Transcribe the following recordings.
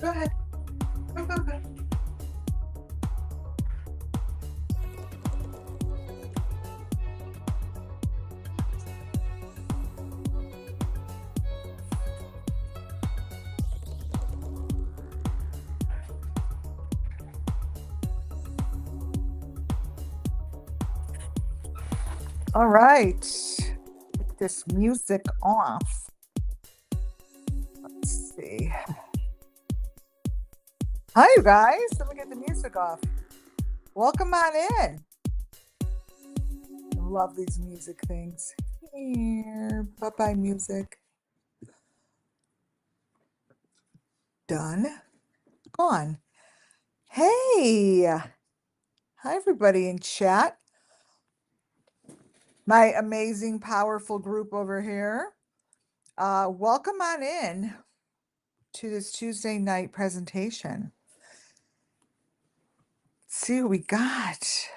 Go ahead. Go, go, go. All right. Get this music off. Let's see. Hi, you guys. Let me get the music off. Welcome on in. I love these music things. Here. Bye bye, music. Done. Gone. Hey. Hi, everybody in chat. My amazing, powerful group over here. Welcome on in to this Tuesday night presentation. Let's see who we got.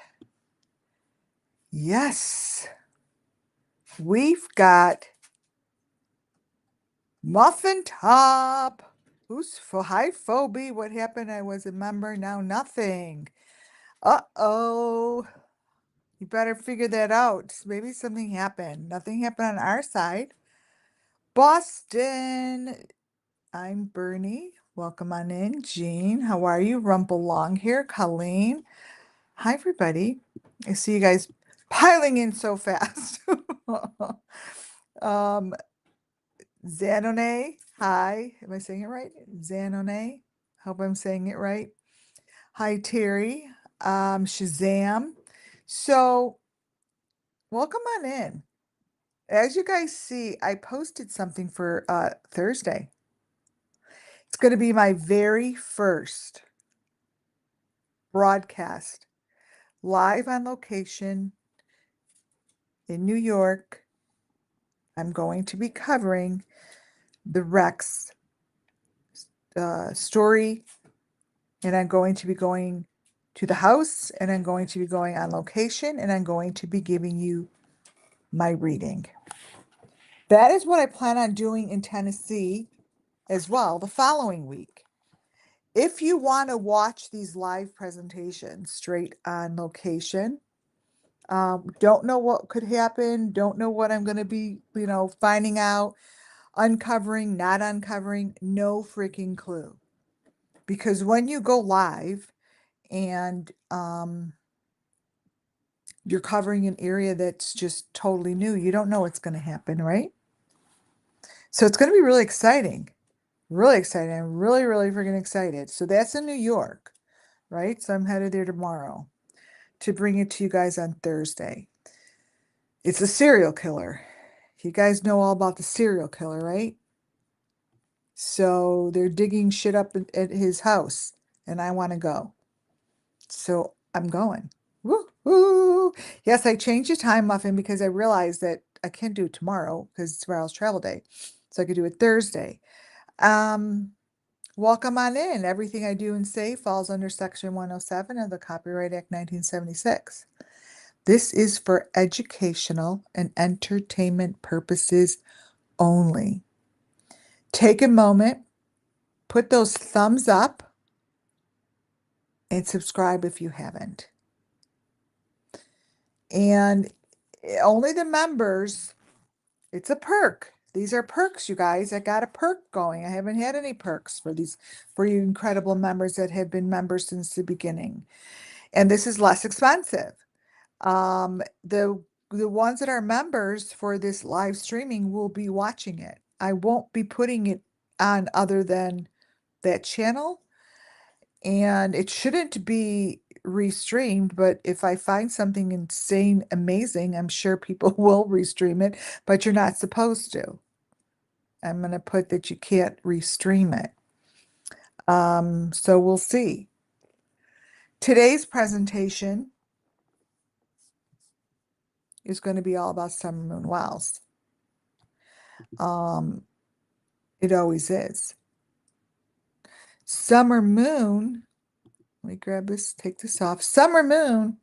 Yes. We've got Muffin Top. Who's for hi Phoebe? What happened? I was a member, now nothing. Uh-oh. You better figure that out. Maybe something happened. Nothing happened on our side. Boston. I'm Bernie. Welcome on in. Jean, how are you? Rumble Long here. Colleen. Hi, everybody. I see you guys piling in so fast. Zanone, hi. Am I saying it right? Zanone. Hope I'm saying it right. Hi, Terry. Shazam. So, welcome on in. As you guys see, I posted something for Thursday. It's going to be my very first broadcast live on location in New York. I'm going to be covering the Rex story, and I'm going to be going to the house, and I'm going to be going on location, and I'm going to be giving you my reading. That is what I plan on doing in Tennessee as well the following week. If you want to watch these live presentations straight on location, don't know what could happen, don't know what I'm going to be, finding out, uncovering, not uncovering, no freaking clue. Because when you go live and you're covering an area that's just totally new, you don't know what's going to happen, right? So it's going to be really exciting. Really exciting. I'm really, really freaking excited. So that's in New York, right? So I'm headed there tomorrow to bring it to you guys on Thursday. It's a serial killer. You guys know all about the serial killer, right? So they're digging shit up at his house, and I want to go. So I'm going. Woo-hoo! Yes, I changed the time, Muffin, because I realized that I can't do it tomorrow because tomorrow's travel day. So I could do it Thursday. Welcome on in. Everything I do and say falls under Section 107 of the Copyright Act 1976. This is for educational and entertainment purposes only. Take a moment, put those thumbs up, and subscribe if you haven't. And only the members, it's a perk. These are perks, you guys. I got a perk going. I haven't had any perks for you incredible members that have been members since the beginning. And this is less expensive. The ones that are members for this live streaming will be watching it. I won't be putting it on other than that channel, and it shouldn't be restreamed, but if I find something insane, amazing, I'm sure people will restream it, but you're not supposed to. I'm going to put that you can't restream it. So we'll see. Today's presentation is going to be all about Summer Moon Wells. It always is. Summer Moon, let me grab this, take this off. Summer Moon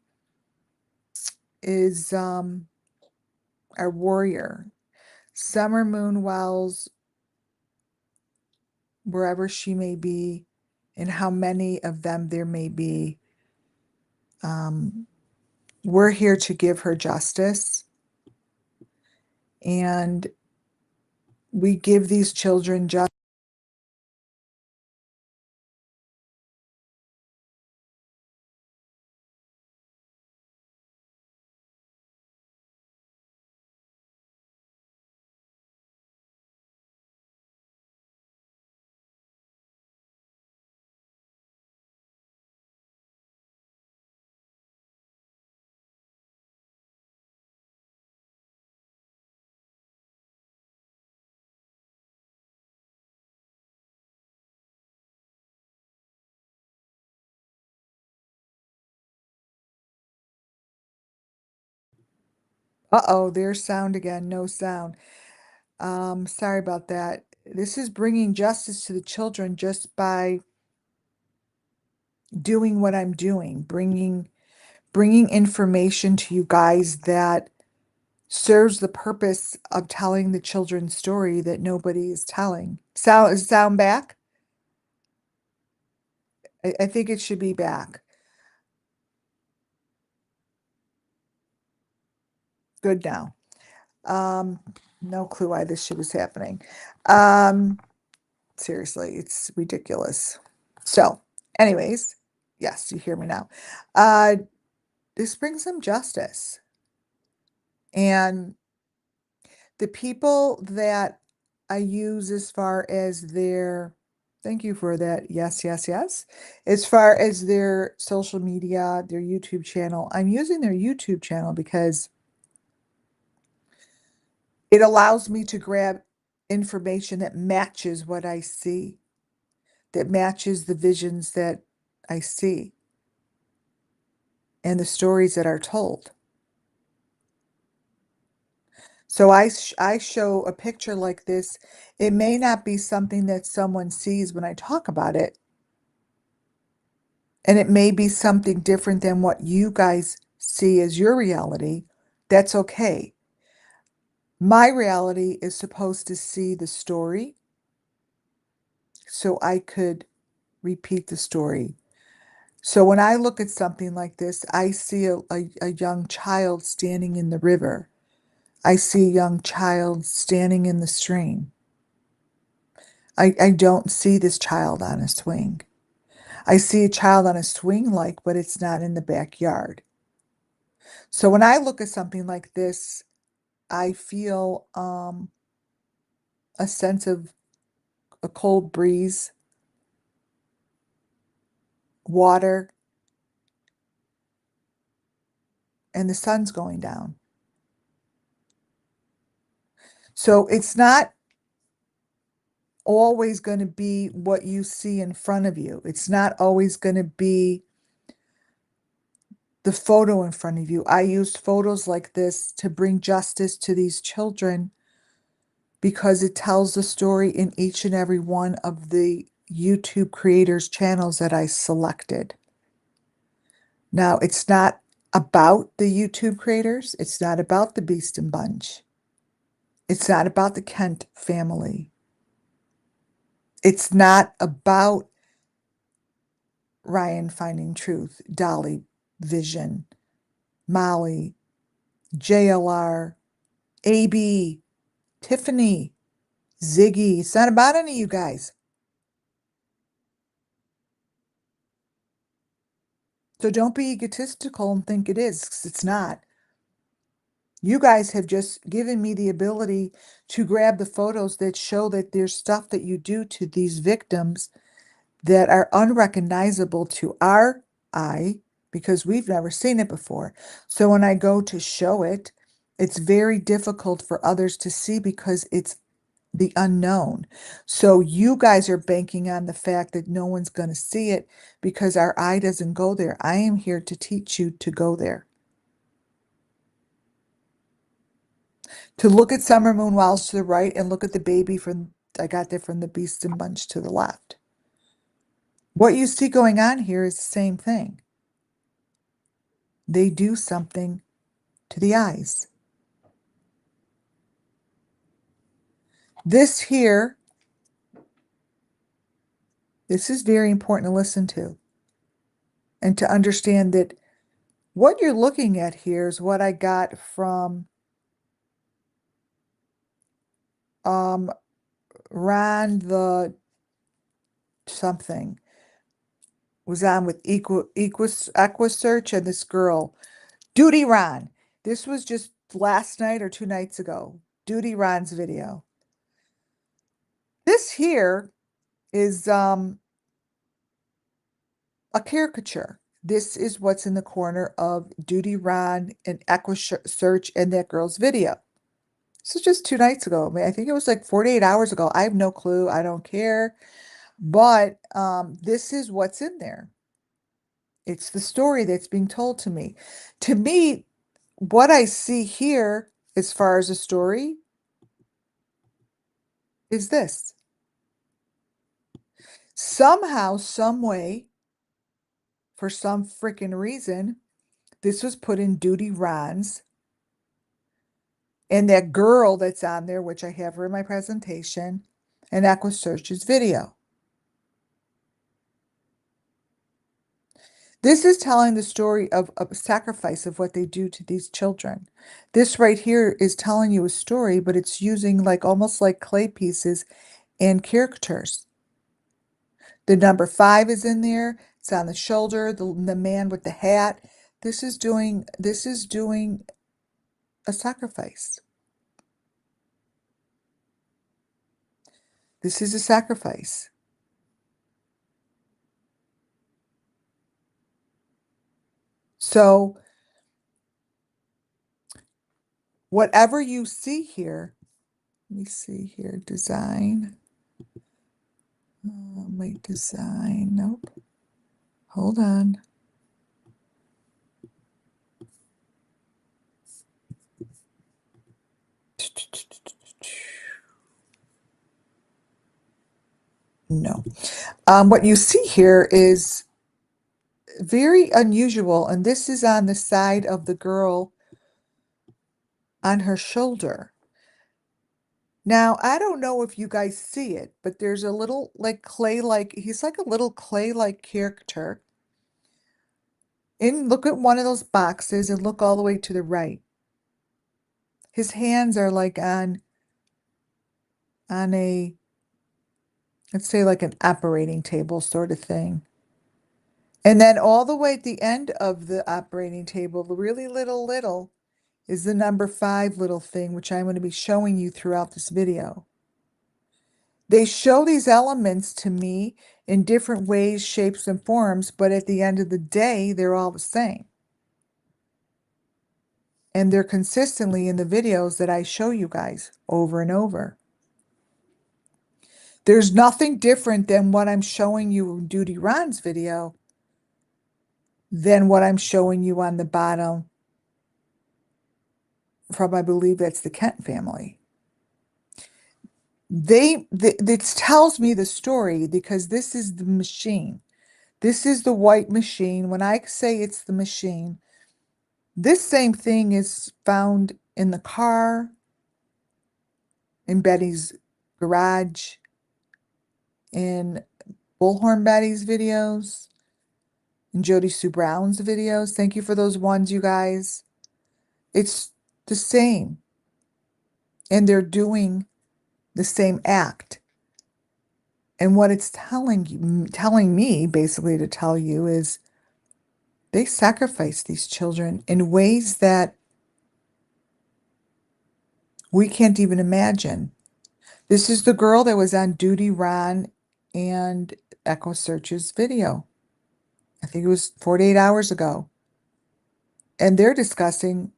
is our warrior. Summer Moon Wells, wherever she may be, and how many of them there may be. We're here to give her justice, and we give these children justice. Uh-oh, there's sound again. No sound. Sorry about that. This is bringing justice to the children just by doing what I'm doing, bringing information to you guys that serves the purpose of telling the children's story that nobody is telling. Sound back? I think it should be back. Good now. Um, no clue why this shit was happening. Um, Seriously, it's ridiculous. So, anyways, yes, you hear me now. Uh, this brings them justice. And the people that I use as far as their, thank you for that. Yes, yes, yes. As far as their social media, their YouTube channel, I'm using their YouTube channel because it allows me to grab information that matches what I see, that matches the visions that I see and the stories that are told. So I show a picture like this. It may not be something that someone sees when I talk about it, and it may be something different than what you guys see as your reality. That's okay. My reality is supposed to see the story so I could repeat the story. So when I look at something like this, I see a young child standing in the river. I see a young child standing in the stream. I don't see this child on a swing. I see a child on a swing like, but it's not in the backyard. So when I look at something like this, I feel a sense of a cold breeze, water, and the sun's going down. So it's not always going to be what you see in front of you. It's not always going to be the photo in front of you. I used photos like this to bring justice to these children because it tells the story in each and every one of the YouTube creators' channels that I selected. Now, it's not about the YouTube creators. It's not about the Beast and Bunch. It's not about the Kent family. It's not about Ryan finding truth, Dolly, Vision, Molly, JLR, AB, Tiffany, Ziggy. It's not about any of you guys. So don't be egotistical and think it is, 'cause it's not. You guys have just given me the ability to grab the photos that show that there's stuff that you do to these victims that are unrecognizable to our eye because we've never seen it before. So when I go to show it, it's very difficult for others to see because it's the unknown. So you guys are banking on the fact that no one's going to see it because our eye doesn't go there. I am here to teach you to go there. To look at Summer Moon Wiles to the right and look at the baby from I got there from the Beast and Bunch to the left. What you see going on here is the same thing. They do something to the eyes. This here This is very important to listen to and to understand that what you're looking at here is what I got from um Ron the something was on with Equisearch and this girl, Duty Ron. This was just last night or 2 nights ago. Duty Ron's video. This here is a caricature. This is what's in the corner of Duty Ron and Equisearch and that girl's video. This is just 2 nights ago. I mean, I think it was like 48 hours ago. I have no clue. I don't care. But this is what's in there. It's the story that's being told to me. To me, what I see here as far as a story is this. Somehow, some way, for some freaking reason, this was put in Duty Ron's and that girl that's on there, which I have her in my presentation, and Equisearch's video. This is telling the story of a sacrifice of what they do to these children. This right here is telling you a story, but it's using like almost like clay pieces and caricatures. The number 5 is in there. It's on the shoulder, the man with the hat. This is doing a sacrifice. This is a sacrifice. So whatever you see here, let me see here, design. Wait, design, nope. Hold on. No. What you see here is very unusual, and this is on the side of the girl on her shoulder. Now, I don't know if you guys see it, but there's a little like clay-like, he's like a little clay-like character. And look at one of those boxes and look all the way to the right. His hands are like on a, let's say like an operating table sort of thing. And then all the way at the end of the operating table, the really little is the number 5 little thing, which I'm going to be showing you throughout this video. They show these elements to me in different ways, shapes, and forms, but at the end of the day, they're all the same. And they're consistently in the videos that I show you guys over and over. There's nothing different than what I'm showing you in Duty Ron's video than what I'm showing you on the bottom from, I believe that's the Kent family. This tells me the story because this is the machine. This is the white machine. When I say it's the machine, this same thing is found in the car, in Betty's garage, in Bullhorn Betty's videos, in Jody Sue Brown's videos. Thank you for those ones, you guys. It's the same. And they're doing the same act. And what it's telling me basically to tell you is they sacrifice these children in ways that we can't even imagine. This is the girl that was on Duty Ron and Equisearch's video. I think it was 48 hours ago. And they're discussing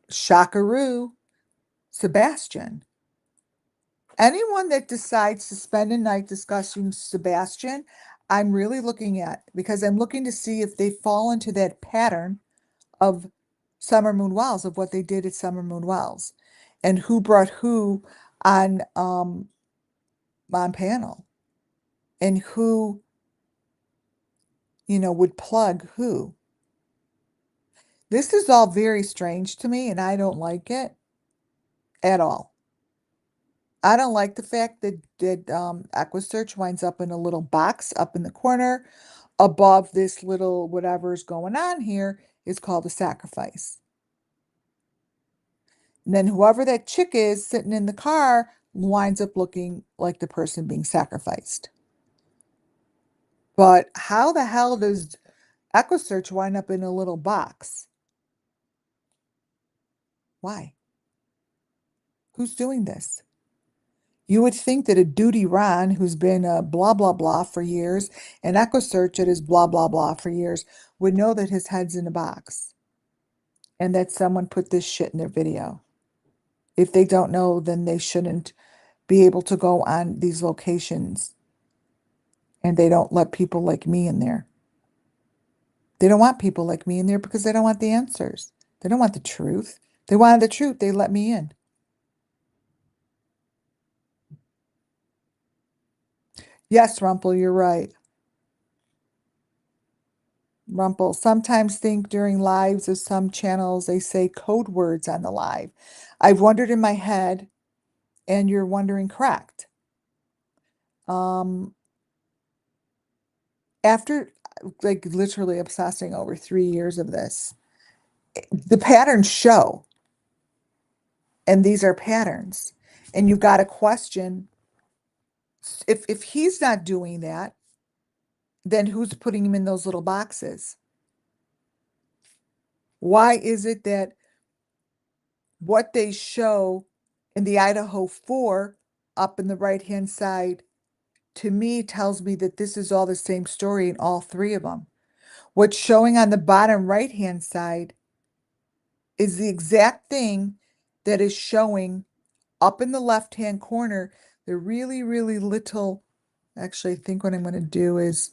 Shockaroo Sebastian. Anyone that decides to spend a night discussing Sebastian, I'm really looking at, because I'm looking to see if they fall into that pattern of Summer Moon Wells, of what they did at Summer Moon Wells, and who brought who on panel, and who, would plug who. This is all very strange to me, and I don't like it at all. I don't like the fact that EquiSearch winds up in a little box up in the corner above this little whatever's going on here is called a sacrifice. And then whoever that chick is sitting in the car winds up looking like the person being sacrificed. But how the hell does EquiSearch wind up in a little box? Why? Who's doing this? You would think that a Duty Ron, who's been a blah, blah, blah for years, and EquiSearch that is blah, blah, blah for years, would know that his head's in a box and that someone put this shit in their video. If they don't know, then they shouldn't be able to go on these locations, and they don't let people like me in there. They don't want people like me in there because they don't want the answers. They don't want the truth. They wanted the truth. They let me in. Yes, Rumpel, you're right. Rumpel, sometimes think during lives of some channels, they say code words on the live. I've wondered in my head, and you're wondering correct. After like literally obsessing over 3 years of this, the patterns show, and these are patterns. And you've got to question if he's not doing that, then who's putting him in those little boxes? Why is it that what they show in the Idaho 4 up in the right-hand side to me tells me that this is all the same story in all three of them? What's showing on the bottom right-hand side is the exact thing that is showing up in the left-hand corner, the really, really little. Actually, I think what I'm going to do is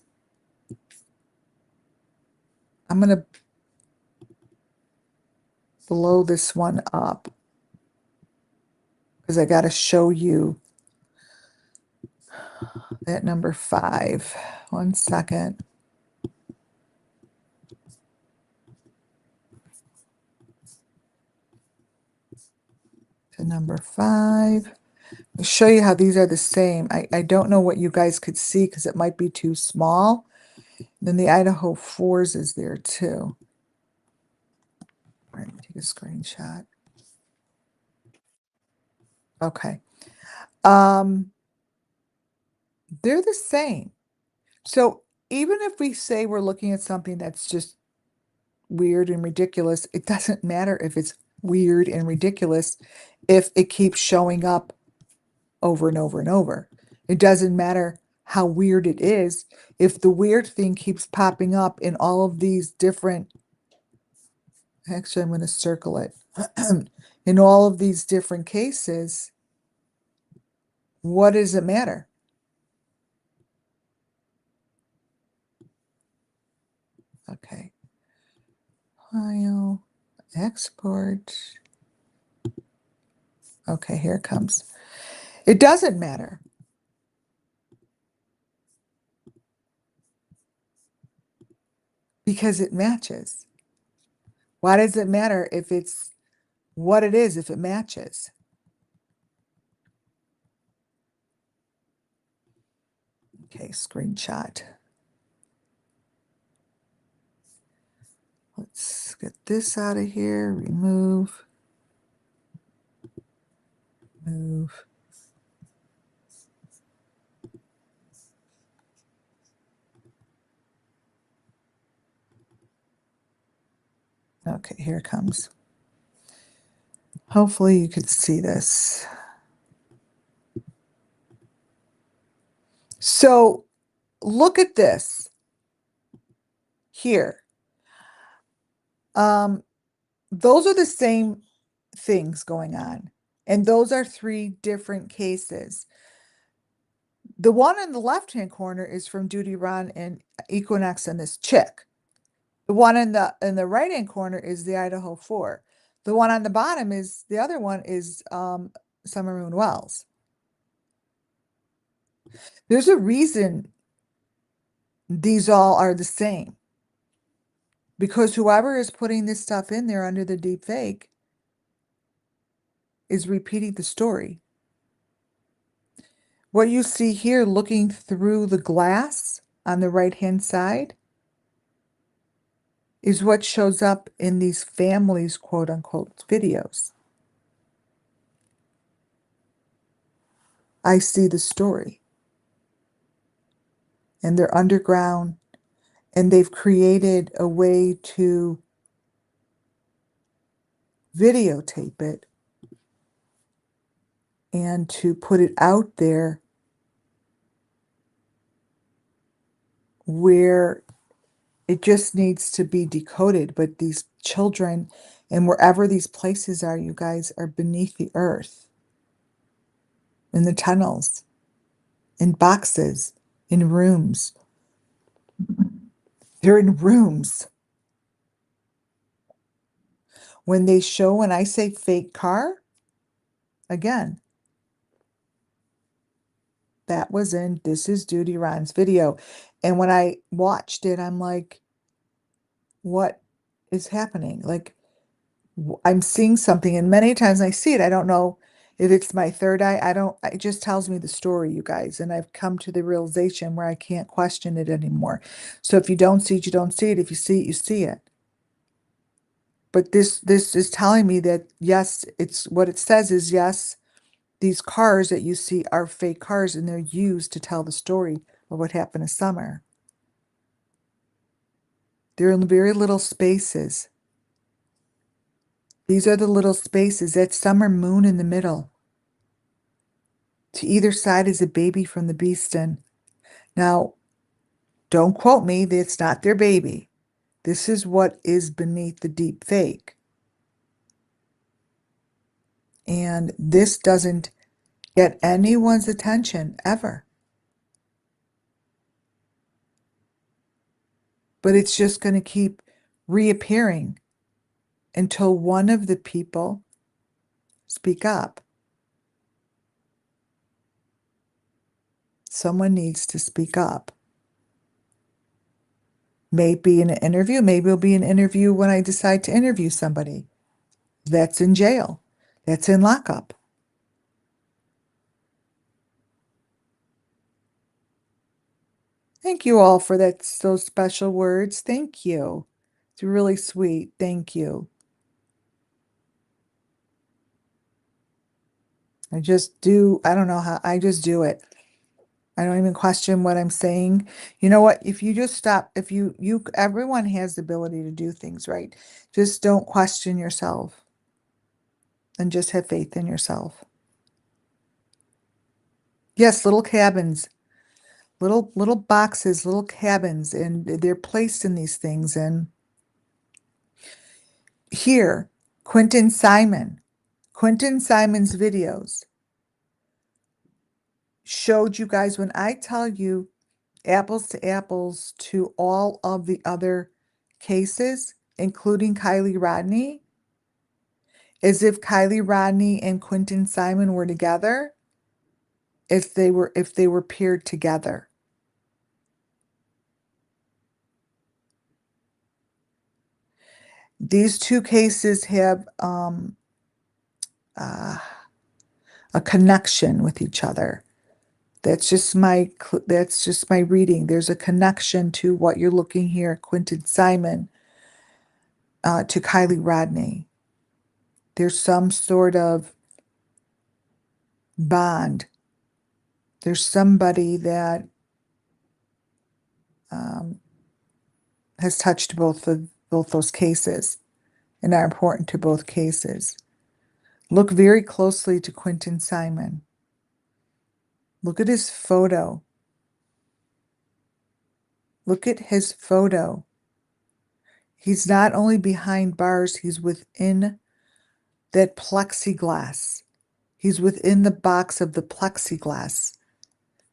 I'm going to blow this one up because I got to show you that number 5. 1 second. To number 5. I'll show you how these are the same. I don't know what you guys could see because it might be too small. Then the Idaho 4s is there too. All right, take a screenshot. Okay. They're the same. So even if we say we're looking at something that's just weird and ridiculous, it doesn't matter if it's weird and ridiculous if it keeps showing up over and over and over. It doesn't matter how weird it is if the weird thing keeps popping up in all of these different, actually I'm going to circle it, in all of these different cases. What does it matter? Okay. File, export. Okay, here it comes. It doesn't matter. Because it matches. Why does it matter if it's what it is if it matches? Okay, screenshot. Let's get this out of here. Remove. Move. Okay, here it comes. Hopefully you could see this. So look at this here. Those are the same things going on. And those are 3 different cases. The one in the left-hand corner is from Duty Ron and Equinox and this chick. The one in the right-hand corner is the Idaho 4. The one on the bottom is the other one is Summer Moon Wells. There's a reason these all are the same. Because whoever is putting this stuff in there under the deep fake is repeating the story. What you see here looking through the glass on the right-hand side is what shows up in these families, quote unquote, videos. I see the story. And they're underground, and they've created a way to videotape it and to put it out there where it just needs to be decoded. But these children and wherever these places are, you guys, are beneath the earth, in the tunnels, in boxes, in rooms. They're in rooms. When I say fake car, again, that was in This Is Duty Ron's video. And when I watched it, I'm like, what is happening? Like, I'm seeing something, and many times I see it. I don't know if it's my third eye. It just tells me the story, you guys. And I've come to the realization where I can't question it anymore. So if you don't see it, you don't see it. If you see it, you see it. But this is telling me that, yes, it's what it says is, yes, these cars that you see are fake cars, and they're used to tell the story of what happened this summer. They're in very little spaces. These are the little spaces. That summer moon in the middle. To either side is a baby from the beastin. Now, don't quote me, that's not their baby. This is what is beneath the deep fake. And this doesn't get anyone's attention ever. But it's just going to keep reappearing until one of the people speak up. Someone needs to speak up. Maybe in an interview, maybe it'll be an interview when I decide to interview somebody that's in jail, that's in lockup. Thank you all for those special words. Thank you. It's really sweet. Thank you. I don't know how, I just do it. I don't even question what I'm saying. You know what? If you just stop, if everyone has the ability to do things, right? Just don't question yourself and just have faith in yourself. Yes, little cabins, little boxes, little cabins, and they're placed in these things. And here, Quentin Simon's videos showed you guys, when I tell you apples to apples to all of the other cases, including Kylie Rodney, as if Kylie Rodney and Quentin Simon were together, if they were paired together. These two cases have a connection with each other. That's just my reading. There's a connection to what you're looking here, Quentin Simon, to Kylie Rodney. There's some sort of bond. There's somebody that has touched both those cases and are important to both cases. Look very closely to Quentin Simon. Look at his photo. Look at his photo. He's not only behind bars, he's within that plexiglass. He's within the box of the plexiglass.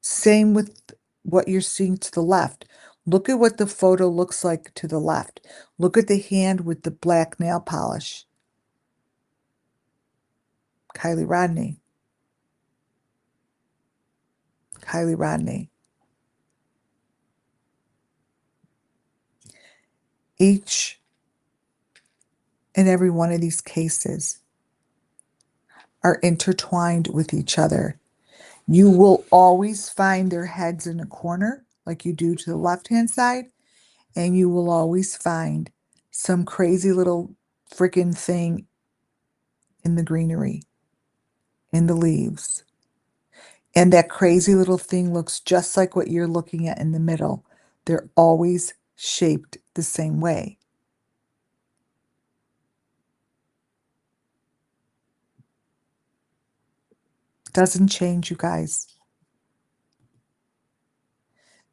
Same with what you're seeing to the left. Look at what the photo looks like to the left. Look at the hand with the black nail polish. Kylie Rodney. Kylie Rodney. Each and every one of these cases are intertwined with each other. You will always find their heads in a corner, like you do to the left-hand side, and you will always find some crazy little freaking thing in the greenery, in the leaves. And that crazy little thing looks just like what you're looking at in the middle. They're always shaped the same way. Doesn't change, you guys.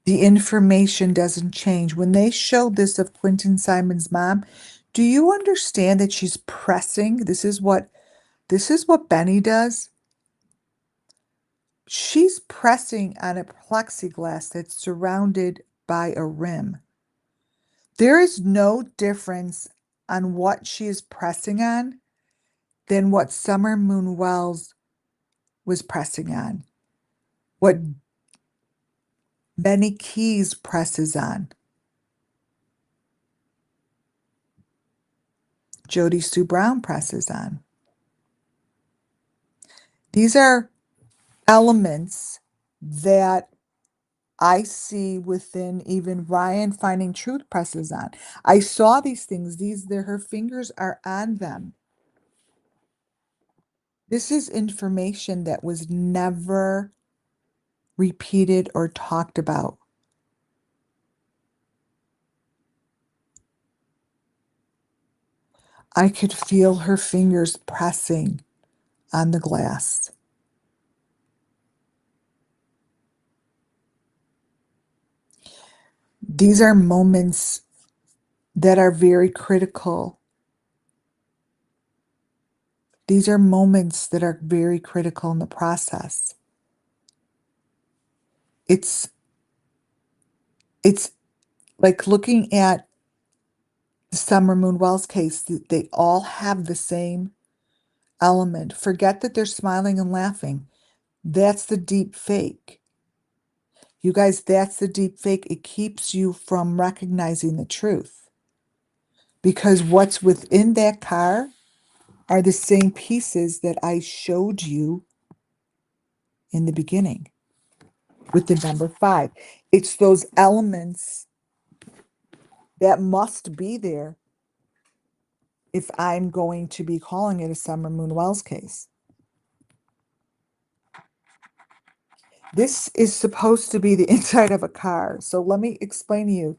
The information doesn't change. When they showed this of Quentin Simon's mom, do you understand that she's pressing? This is what Benny does. She's pressing on a plexiglass that's surrounded by a rim. There is no difference on what she is pressing on than what Summer Moon Wells was pressing on, what Benny Keys presses on, Jody Sue Brown presses on. These are elements that I see within even Ryan Finding Truth presses on. I saw these things. Her fingers are on them. This is information that was never repeated or talked about. I could feel her fingers pressing on the glass. These are moments that are very critical. These are moments that are very critical in the process. It's it's like looking at the Summer Moon Wells case, they all have the same element. Forget that they're smiling and laughing. That's the deep fake. You guys, that's the deep fake. It keeps you from recognizing the truth. Because what's within that car are the same pieces that I showed you in the beginning with the number 5. It's those elements that must be there if I'm going to be calling it a Summer Moon Wells case. This is supposed to be the inside of a car. So let me explain to you.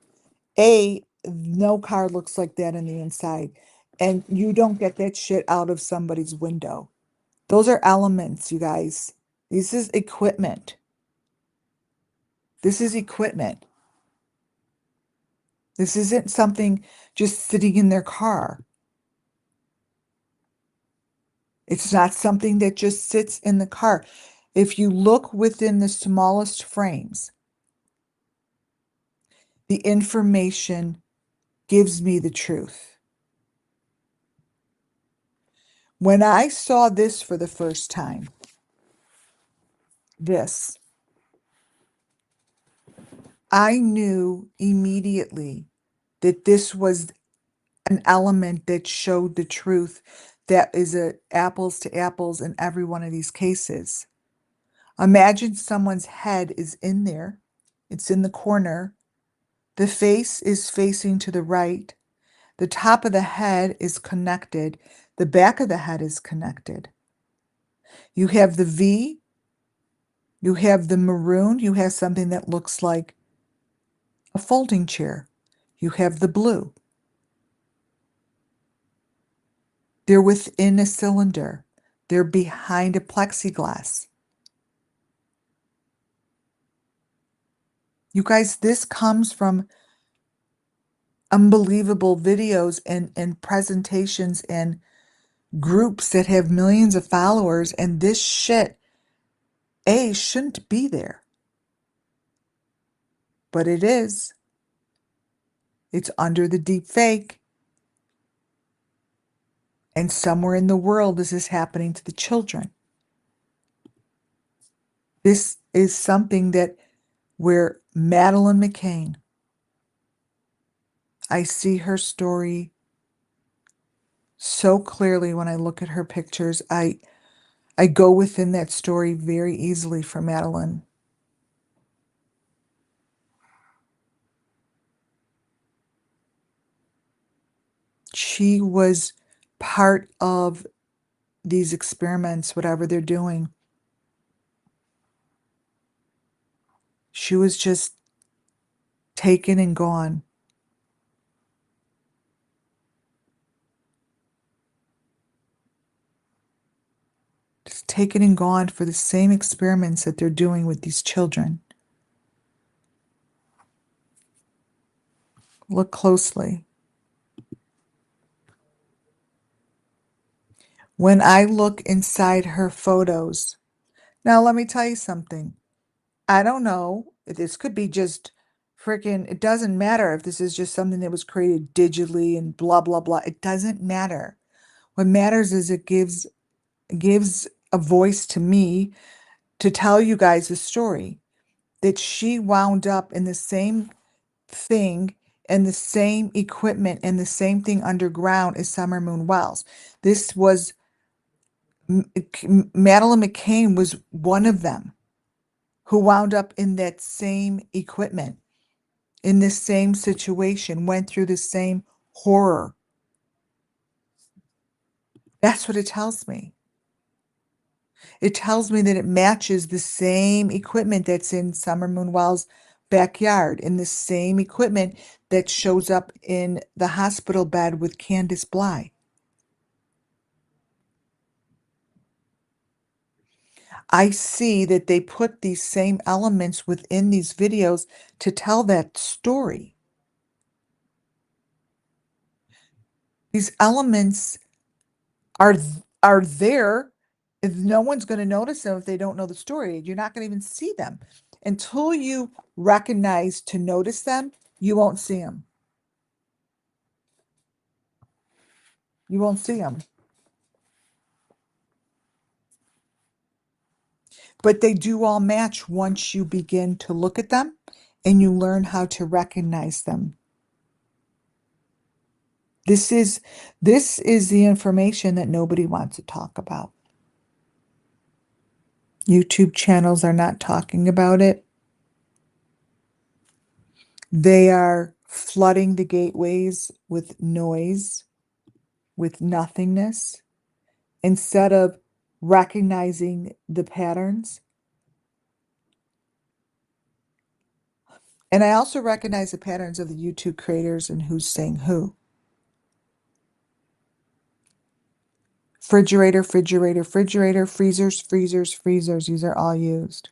No car looks like that in the inside. And you don't get that shit out of somebody's window. Those are elements, you guys. This is equipment. This is equipment. This isn't something just sitting in their car. It's not something that just sits in the car. If you look within the smallest frames, the information gives me the truth. When I saw this for the first time, this, I knew immediately that this was an element that showed the truth that is a apples to apples in every one of these cases. Imagine someone's head is in there. It's in the corner. The face is facing to the right. The top of the head is connected. The back of the head is connected. You have the V. You have the maroon. You have something that looks like a folding chair. You have the blue. They're within a cylinder. They're behind a plexiglass. You guys, this comes from unbelievable videos and presentations and groups that have millions of followers, and this shit, shouldn't be there. But it is. It's under the deep fake. And somewhere in the world, this is happening to the children. This is something that where Madeline McCain, I see her story so clearly when I look at her pictures. I go within that story very easily for Madeline. She was part of these experiments, whatever they're doing. She was just taken and gone. Just taken and gone for the same experiments that they're doing with these children. Look closely. When I look inside her photos, now let me tell you something. I don't know. This could be just freaking, it doesn't matter if this is just something that was created digitally and blah, blah, blah. It doesn't matter. What matters is it gives a voice to me to tell you guys a story that she wound up in the same thing and the same equipment and the same thing underground as Summer Moon Wells. This was Madeline McCain was one of them who wound up in that same equipment, in this same situation, went through the same horror. That's what it tells me. It tells me that it matches the same equipment that's in Summer Moon Wells' backyard, in the same equipment that shows up in the hospital bed with Candace Bly. I see that they put these same elements within these videos to tell that story. These elements are are there. If no one's going to notice them if they don't know the story. You're not going to even see them. Until you recognize to notice them, you won't see them. You won't see them. But they do all match once you begin to look at them and you learn how to recognize them. This is the information that nobody wants to talk about. YouTube channels are not talking about it. They are flooding the gateways with noise, with nothingness, instead of recognizing the patterns. And I also recognize the patterns of the YouTube creators and who's saying who. Refrigerator, refrigerator, refrigerator, freezers, freezers, freezers. These are all used.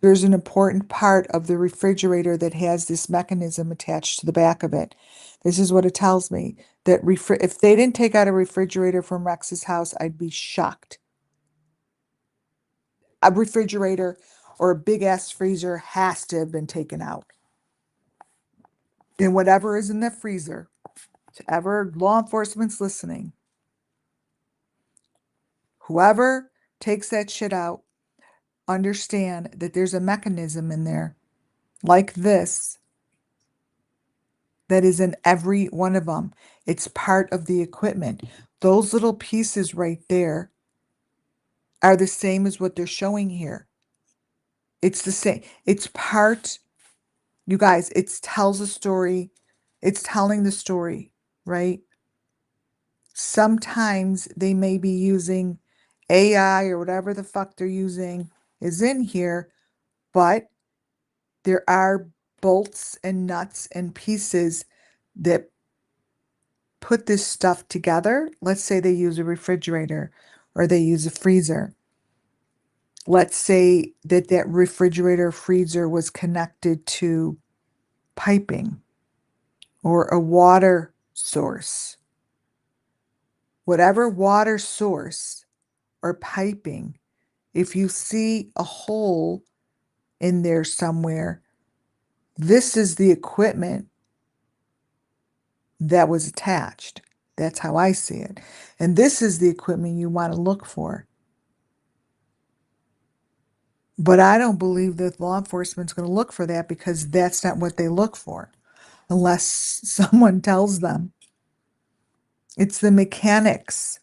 There's an important part of the refrigerator that has this mechanism attached to the back of it. This is what it tells me, that if they didn't take out a refrigerator from Rex's house, I'd be shocked. A refrigerator or a big ass freezer has to have been taken out. And whatever is in the freezer, to ever law enforcement's listening, whoever takes that shit out, understand that there's a mechanism in there like this that is in every one of them. It's part of the equipment. Those little pieces right there are the same as what they're showing here. It's the same. It's part, you guys, it tells a story. It's telling the story, right? Sometimes they may be using AI or whatever the fuck they're using is in here, but there are bolts and nuts and pieces that put this stuff together. Let's say they use a refrigerator or they use a freezer. Let's say that that refrigerator freezer was connected to piping or a water source. Whatever water source or piping, if you see a hole in there somewhere, this is the equipment that was attached. That's how I see it. And this is the equipment you want to look for. But I don't believe that law enforcement's going to look for that because that's not what they look for, unless someone tells them. It's the mechanics.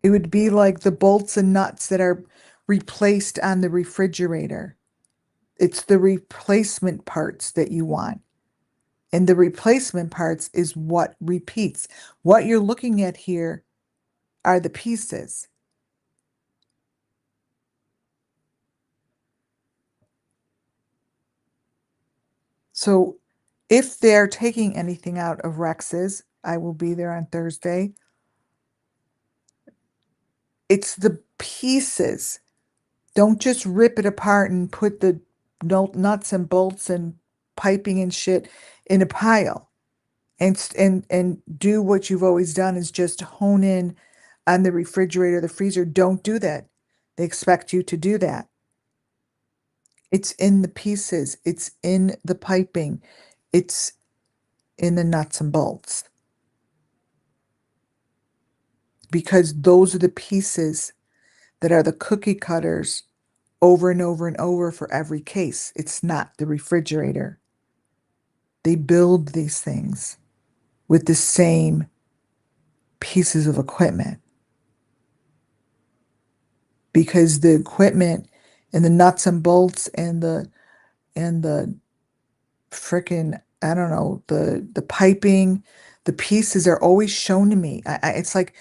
It would be like the bolts and nuts that are replaced on the refrigerator. It's the replacement parts that you want. And the replacement parts is what repeats. What you're looking at here are the pieces. So if they're taking anything out of Rex's, I will be there on Thursday. It's the pieces. Don't just rip it apart and put the nuts and bolts and piping and shit in a pile. And do what you've always done is just hone in on the refrigerator, the freezer. Don't do that. They expect you to do that. It's in the pieces. It's in the piping. It's in the nuts and bolts. Because those are the pieces that are the cookie cutters over and over and over for every case. It's not the refrigerator. They build these things with the same pieces of equipment because the equipment and the nuts and bolts and the frickin' I don't know the piping, the pieces are always shown to me. It's like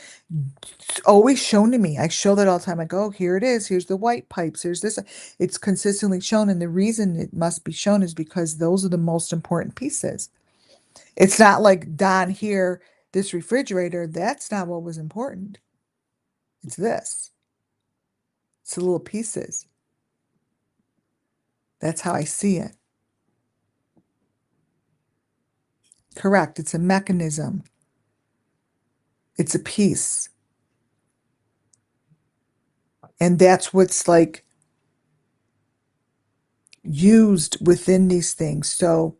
it's always shown to me. I show that all the time. I go, oh, here it is. Here's the white pipes. Here's this. It's consistently shown, and the reason it must be shown is because those are the most important pieces. It's not like down here, this refrigerator. That's not what was important. It's this. It's the little pieces. That's how I see it. Correct. It's a mechanism. It's a piece. And that's what's like used within these things. So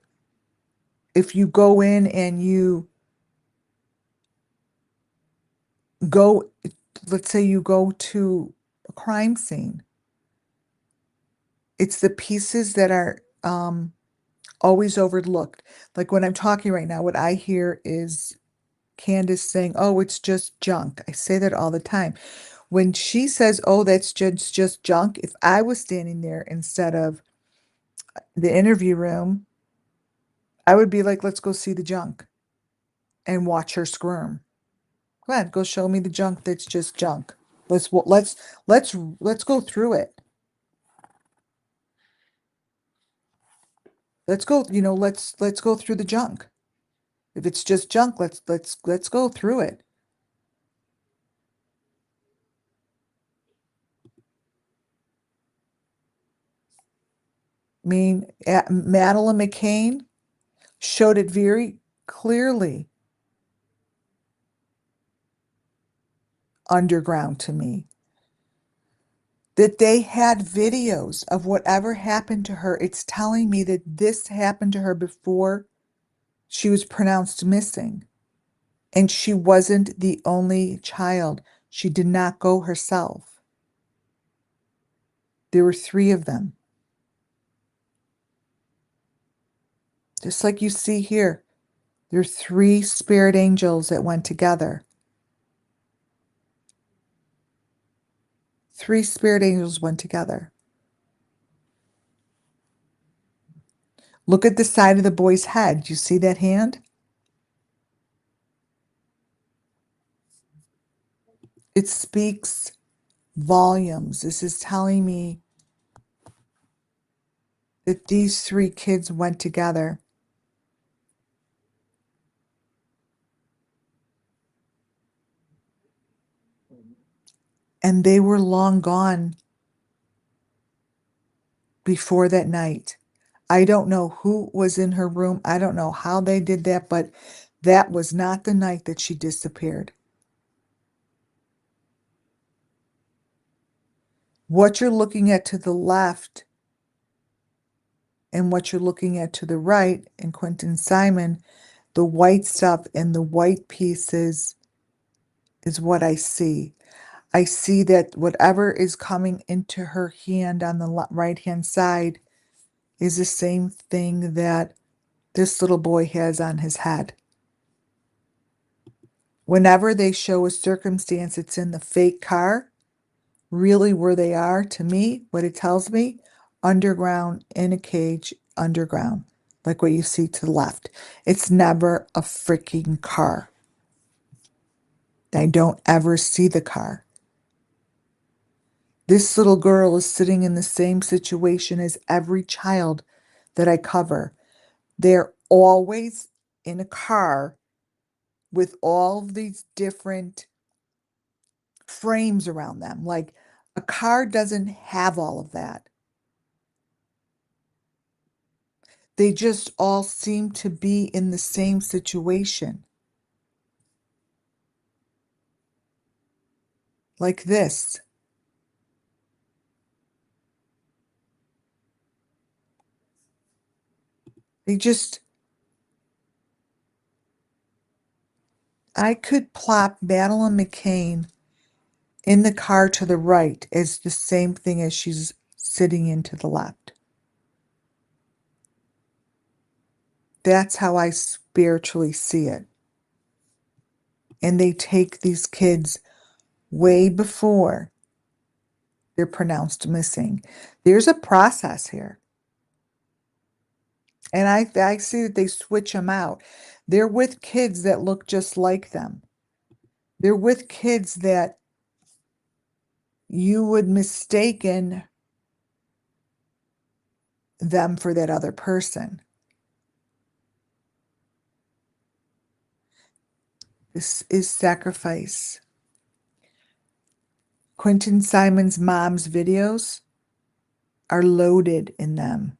if you go in and you go, let's say you go to a crime scene, it's the pieces that are always overlooked. Like when I'm talking right now, what I hear is Candace saying, oh, it's just junk. I say that all the time. When she says, oh, that's just junk, if I was standing there instead of the interview room, I would be like, let's go see the junk and watch her squirm. Go ahead, go show me the junk that's just junk. Let's go through it. Let's go, let's go through the junk. If it's just junk, let's go through it. I mean, Madeline McCain showed it very clearly underground to me that they had videos of whatever happened to her. It's telling me that this happened to her before she was pronounced missing. And she wasn't the only child. She did not go herself. There were three of them. Just like you see here, there are three spirit angels that went together. Three spirit angels went together. Look at the side of the boy's head. Do you see that hand? It speaks volumes. This is telling me that these three kids went together. And they were long gone before that night. I don't know who was in her room. I don't know how they did that, but that was not the night that she disappeared. What you're looking at to the left and what you're looking at to the right in Quentin Simon, the white stuff and the white pieces is what I see. I see that whatever is coming into her hand on the right hand side is the same thing that this little boy has on his head. Whenever they show a circumstance, it's in the fake car, really where they are, to me, what it tells me, underground, in a cage, underground, like what you see to the left. It's never a freaking car. I don't ever see the car. This little girl is sitting in the same situation as every child that I cover. They're always in a car with all these different frames around them. Like a car doesn't have all of that. They just all seem to be in the same situation. Like this. They just, I could plop Madeline McCain in the car to the right as the same thing as she's sitting in to the left. That's how I spiritually see it. And they take these kids way before they're pronounced missing. There's a process here. And I see that they switch them out. They're with kids that look just like them. They're with kids that you would mistaken them for that other person. This is sacrifice. Quentin Simon's mom's videos are loaded in them.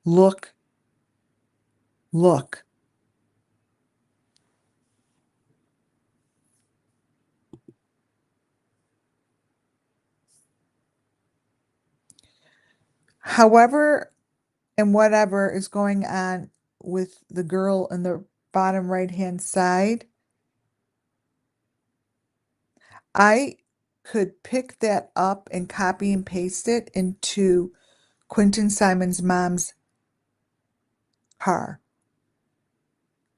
Look, look. However, and whatever is going on with the girl in the bottom right-hand side, I could pick that up and copy and paste it into Quentin Simon's mom's car.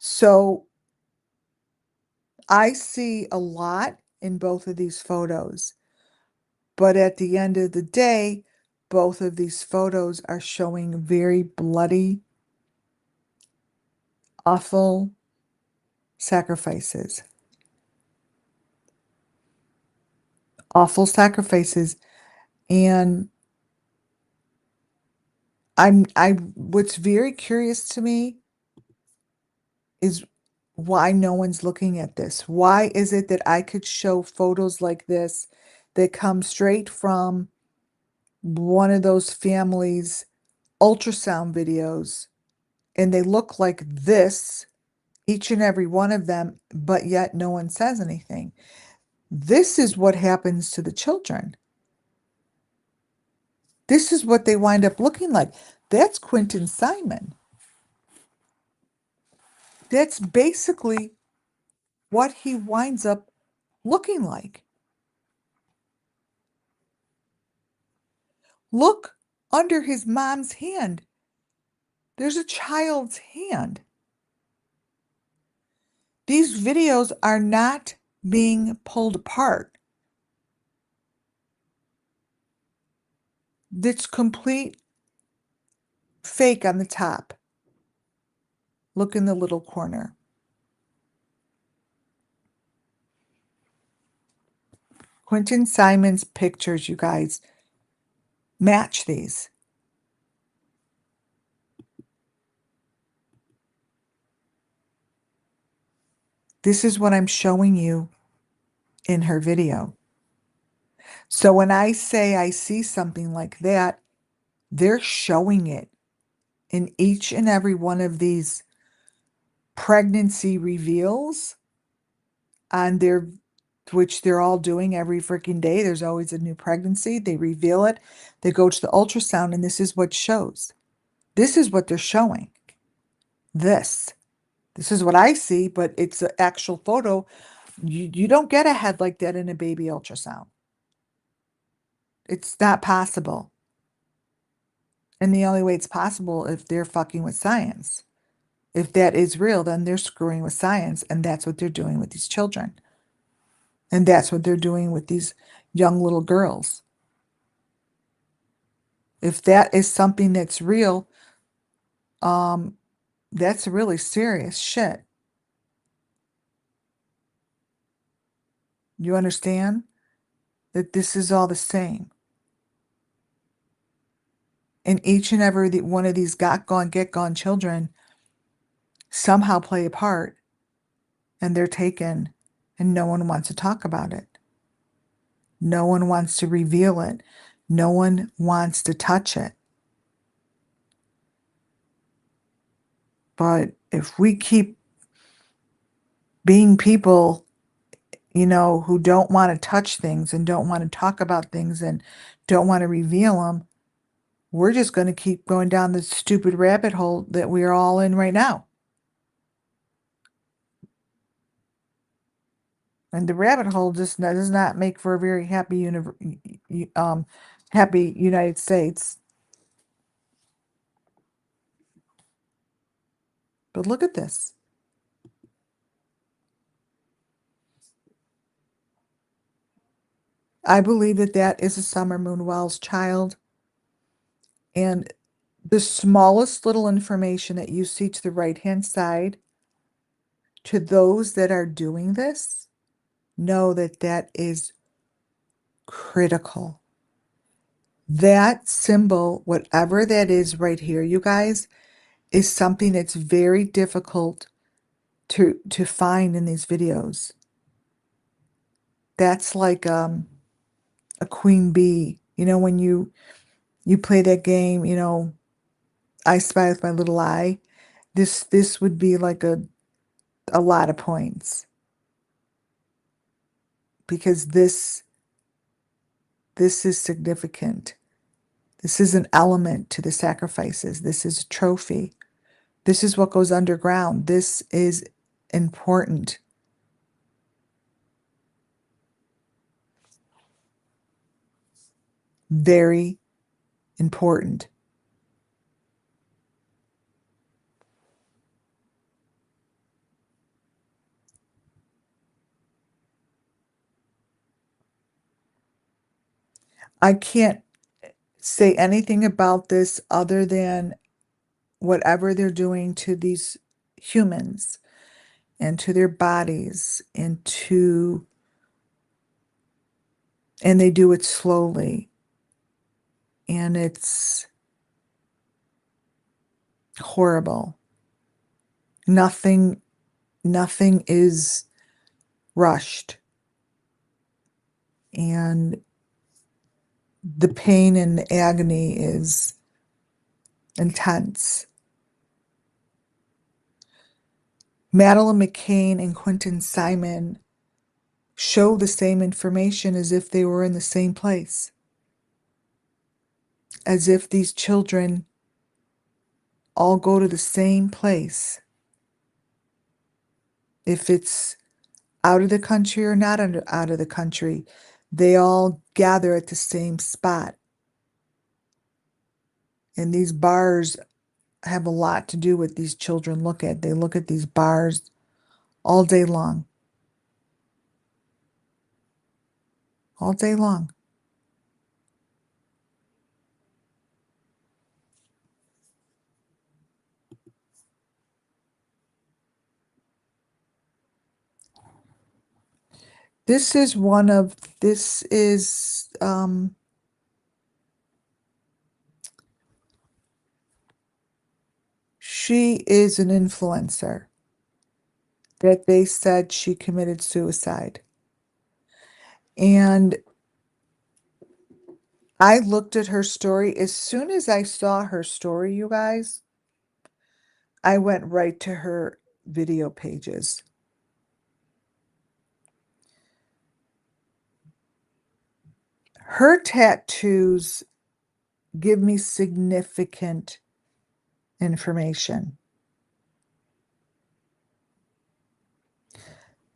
So I see a lot in both of these photos, but at the end of the day, both of these photos are showing very bloody, awful sacrifices. Awful sacrifices. And what's very curious to me is why no one's looking at this. Why is it that I could show photos like this that come straight from one of those families' ultrasound videos and they look like this, each and every one of them, but yet no one says anything? This is what happens to the children. This is what they wind up looking like. That's Quentin Simon. That's basically what he winds up looking like. Look under his mom's hand. There's a child's hand. These videos are not being pulled apart. That's complete fake on the top. Look in the little corner. Quentin Simon's pictures, you guys, match these. This is what I'm showing you in her video. So when I say I see something like that, they're showing it in each and every one of these pregnancy reveals on their, which they're all doing every freaking day. There's always a new pregnancy. They reveal it. They go to the ultrasound, and this is what shows. This is what they're showing. This. This is what I see, but it's an actual photo. You don't get a head like that in a baby ultrasound. It's not possible. And the only way it's possible if they're fucking with science. If that is real, then they're screwing with science, and that's what they're doing with these children. And that's what they're doing with these young little girls. If that is something that's real, um, that's really serious shit. You understand that this is all the same. And each and every one of these got gone, get gone children somehow play a part, and they're taken, and no one wants to talk about it. No one wants to reveal it. No one wants to touch it. But if we keep being people, who don't want to touch things and don't want to talk about things and don't want to reveal them, we're just going to keep going down this stupid rabbit hole that we're all in right now. And the rabbit hole just does not make for a very happy happy United States. But look at this. I believe that that is a Summer Moon Wells child. And the smallest little information that you see to the right-hand side, to those that are doing this, know that that is critical. That symbol, whatever that is right here, you guys, is something that's very difficult to find in these videos. That's like a queen bee. When you play that game, I Spy with My Little Eye. This would be like a lot of points, because this is significant. This is an element to the sacrifices. This is a trophy. This is what goes underground. This is important. Very important. I can't say anything about this other than whatever they're doing to these humans and to their bodies and they do it slowly, and it's horrible. Nothing is rushed, and the pain and the agony is intense. Madeline McCain and Quentin Simon show the same information as if they were in the same place, as if these children all go to the same place. If it's out of the country or not out of the country, they all gather at the same spot. And these bars have a lot to do with these children look at. They look at these bars all day long. All day long. This is she is an influencer that they said she committed suicide. And I looked at her story. As soon as I saw her story, you guys, I went right to her video pages. Her tattoos give me significant information.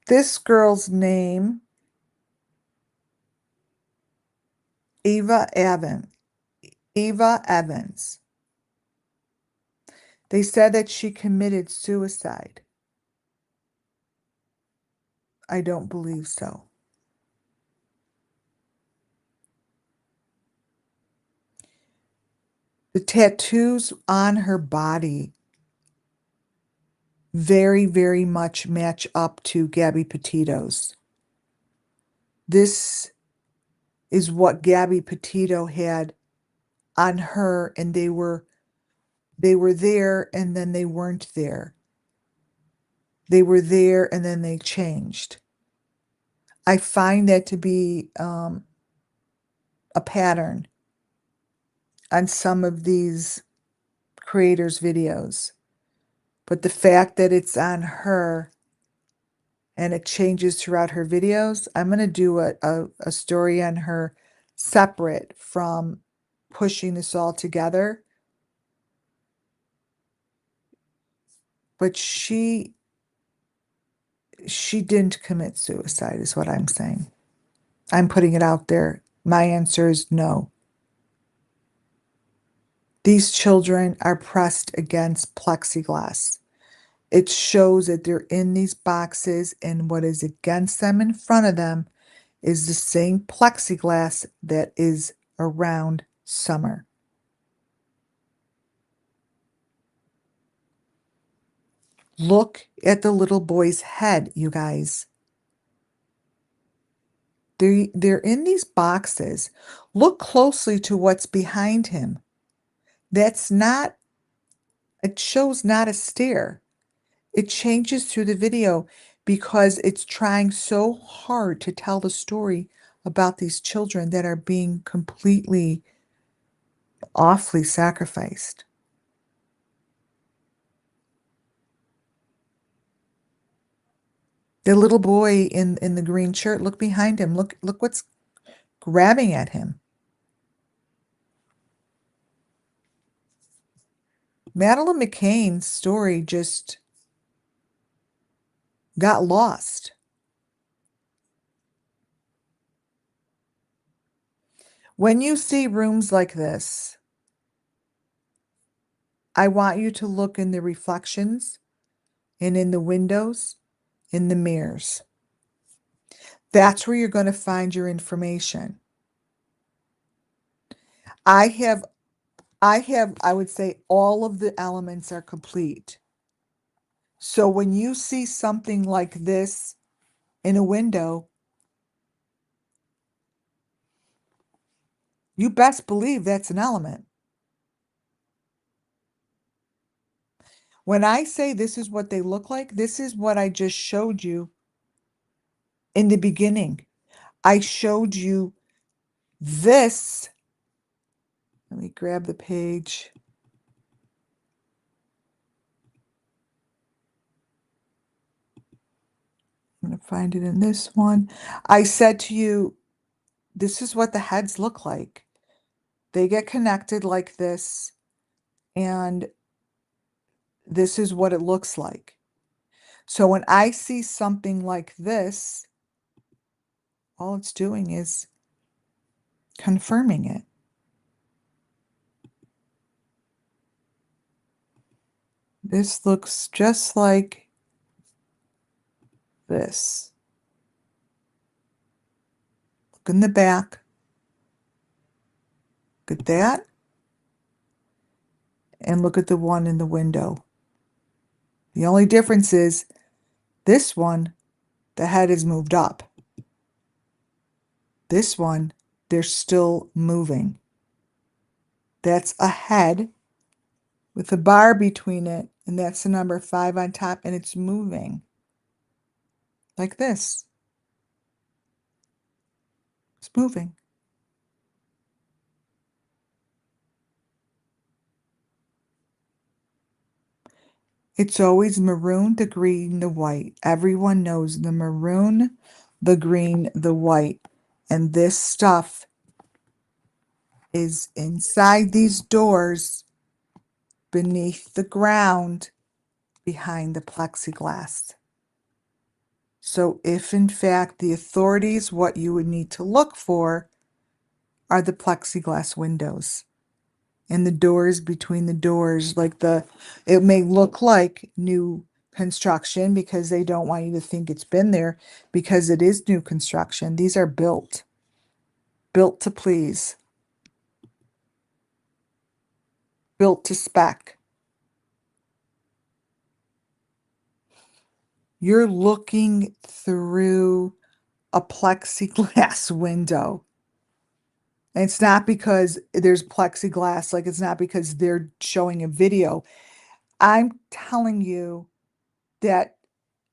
This girl's name, Eva Evans. Eva Evans. They said that she committed suicide. I don't believe so. The tattoos on her body very, very much match up to Gabby Petito's. This is what Gabby Petito had on her, and they were there and then they weren't there. They were there and then they changed. I find that to be a pattern on some of these creators' videos. But the fact that it's on her and it changes throughout her videos, I'm going to do a story on her separate from pushing this all together. But she didn't commit suicide, is what I'm saying. I'm putting it out there. My answer is no. These children are pressed against plexiglass. It shows that they're in these boxes, and what is against them in front of them is the same plexiglass that is around Summer. Look at the little boy's head, you guys. They're in these boxes. Look closely to what's behind him. That's not, it shows not a stair. It changes through the video because it's trying so hard to tell the story about these children that are being completely, awfully sacrificed. The little boy in the green shirt, look behind him. Look what's grabbing at him. Madeline McCain's story just got lost. When you see rooms like this, I want you to look in the reflections and in the windows, in the mirrors. That's where you're going to find your information. I have, I would say all of the elements are complete. So when you see something like this in a window, you best believe that's an element. When I say this is what they look like, this is what I just showed you in the beginning. I showed you this. Let me grab the page. I'm going to find it in this one. I said to you, this is what the heads look like. They get connected like this, and this is what it looks like. So when I see something like this, all it's doing is confirming it. This looks just like this. Look in the back. Look at that. And look at the one in the window. The only difference is this one, the head is moved up. This one, they're still moving. That's a head with a bar between it, and that's the number 5 on top, and it's moving like this. It's moving. It's always maroon, the green, the white. Everyone knows the maroon, the green, the white. And this stuff is inside these doors, beneath the ground, behind the plexiglass. So if in fact the authorities, what you would need to look for are the plexiglass windows. and the doors between the doors, like it may look like new construction because they don't want you to think it's been there because it is new construction. These are built to please, built to spec. You're looking through a plexiglass window. And it's not because there's plexiglass, like it's not because they're showing a video. I'm telling you that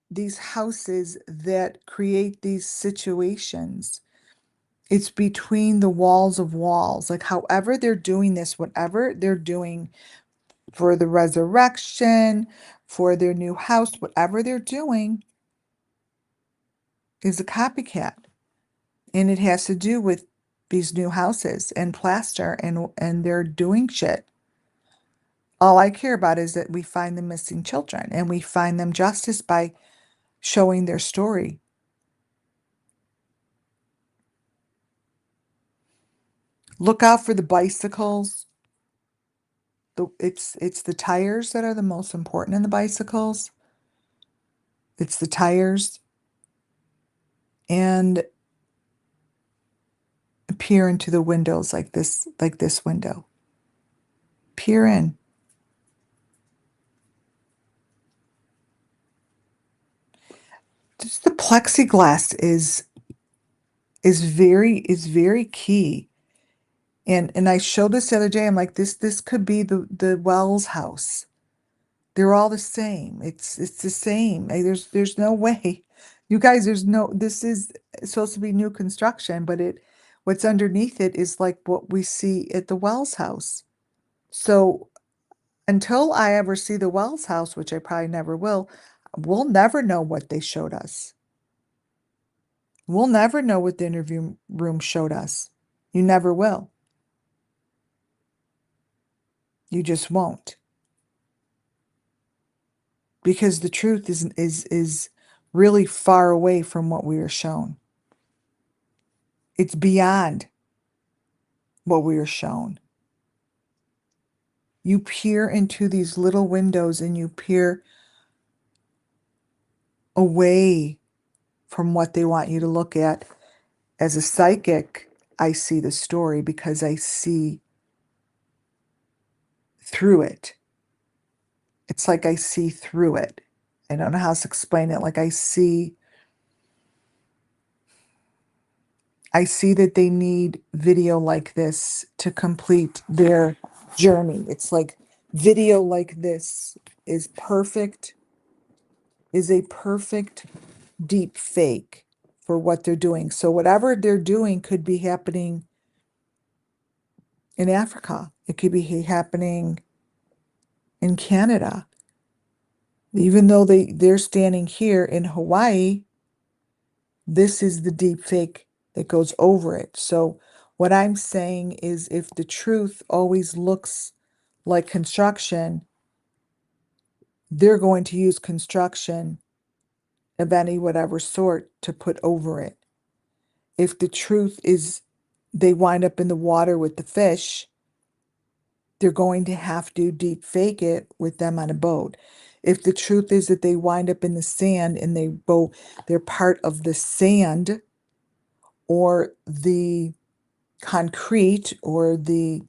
these houses that create these situations, it's between the walls of walls. Like, however they're doing this, whatever they're doing for the resurrection, for their new house, whatever they're doing is a copycat. And it has to do with these new houses and plaster and they're doing shit. All I care about is that we find the missing children and we find them justice by showing their story. Look out for the bicycles. It's the tires that are the most important in the bicycles. It's the tires and peer into the windows like this window. Peer in. Just the plexiglass is very key. And I showed this the other day. I'm like, this could be the Wells house. They're all the same. It's the same. There's no way. You guys, there's no this is supposed to be new construction, but what's underneath it is like what we see at the Wells house. So until I ever see the Wells house, which I probably never will, we'll never know what they showed us. We'll never know what the interview room showed us. You never will. You just won't. Because the truth is really far away from what we are shown. It's beyond what we are shown. You peer into these little windows and you peer away from what they want you to look at. As a psychic, I see the story because I see through it. It's like I see through it. I don't know how to explain it. Like I see that they need video like this to complete their journey. It's like video like this is perfect, is a perfect deep fake for what they're doing. So whatever they're doing could be happening in Africa. It could be happening in Canada. Even though they're standing here in Hawaii, this is the deep fake that goes over it. So what I'm saying is if the truth always looks like construction, they're going to use construction of any whatever sort to put over it. If the truth is they wind up in the water with the fish, they're going to have to deep fake it with them on a boat. If the truth is that they wind up in the sand and they're part of the sand or the concrete or the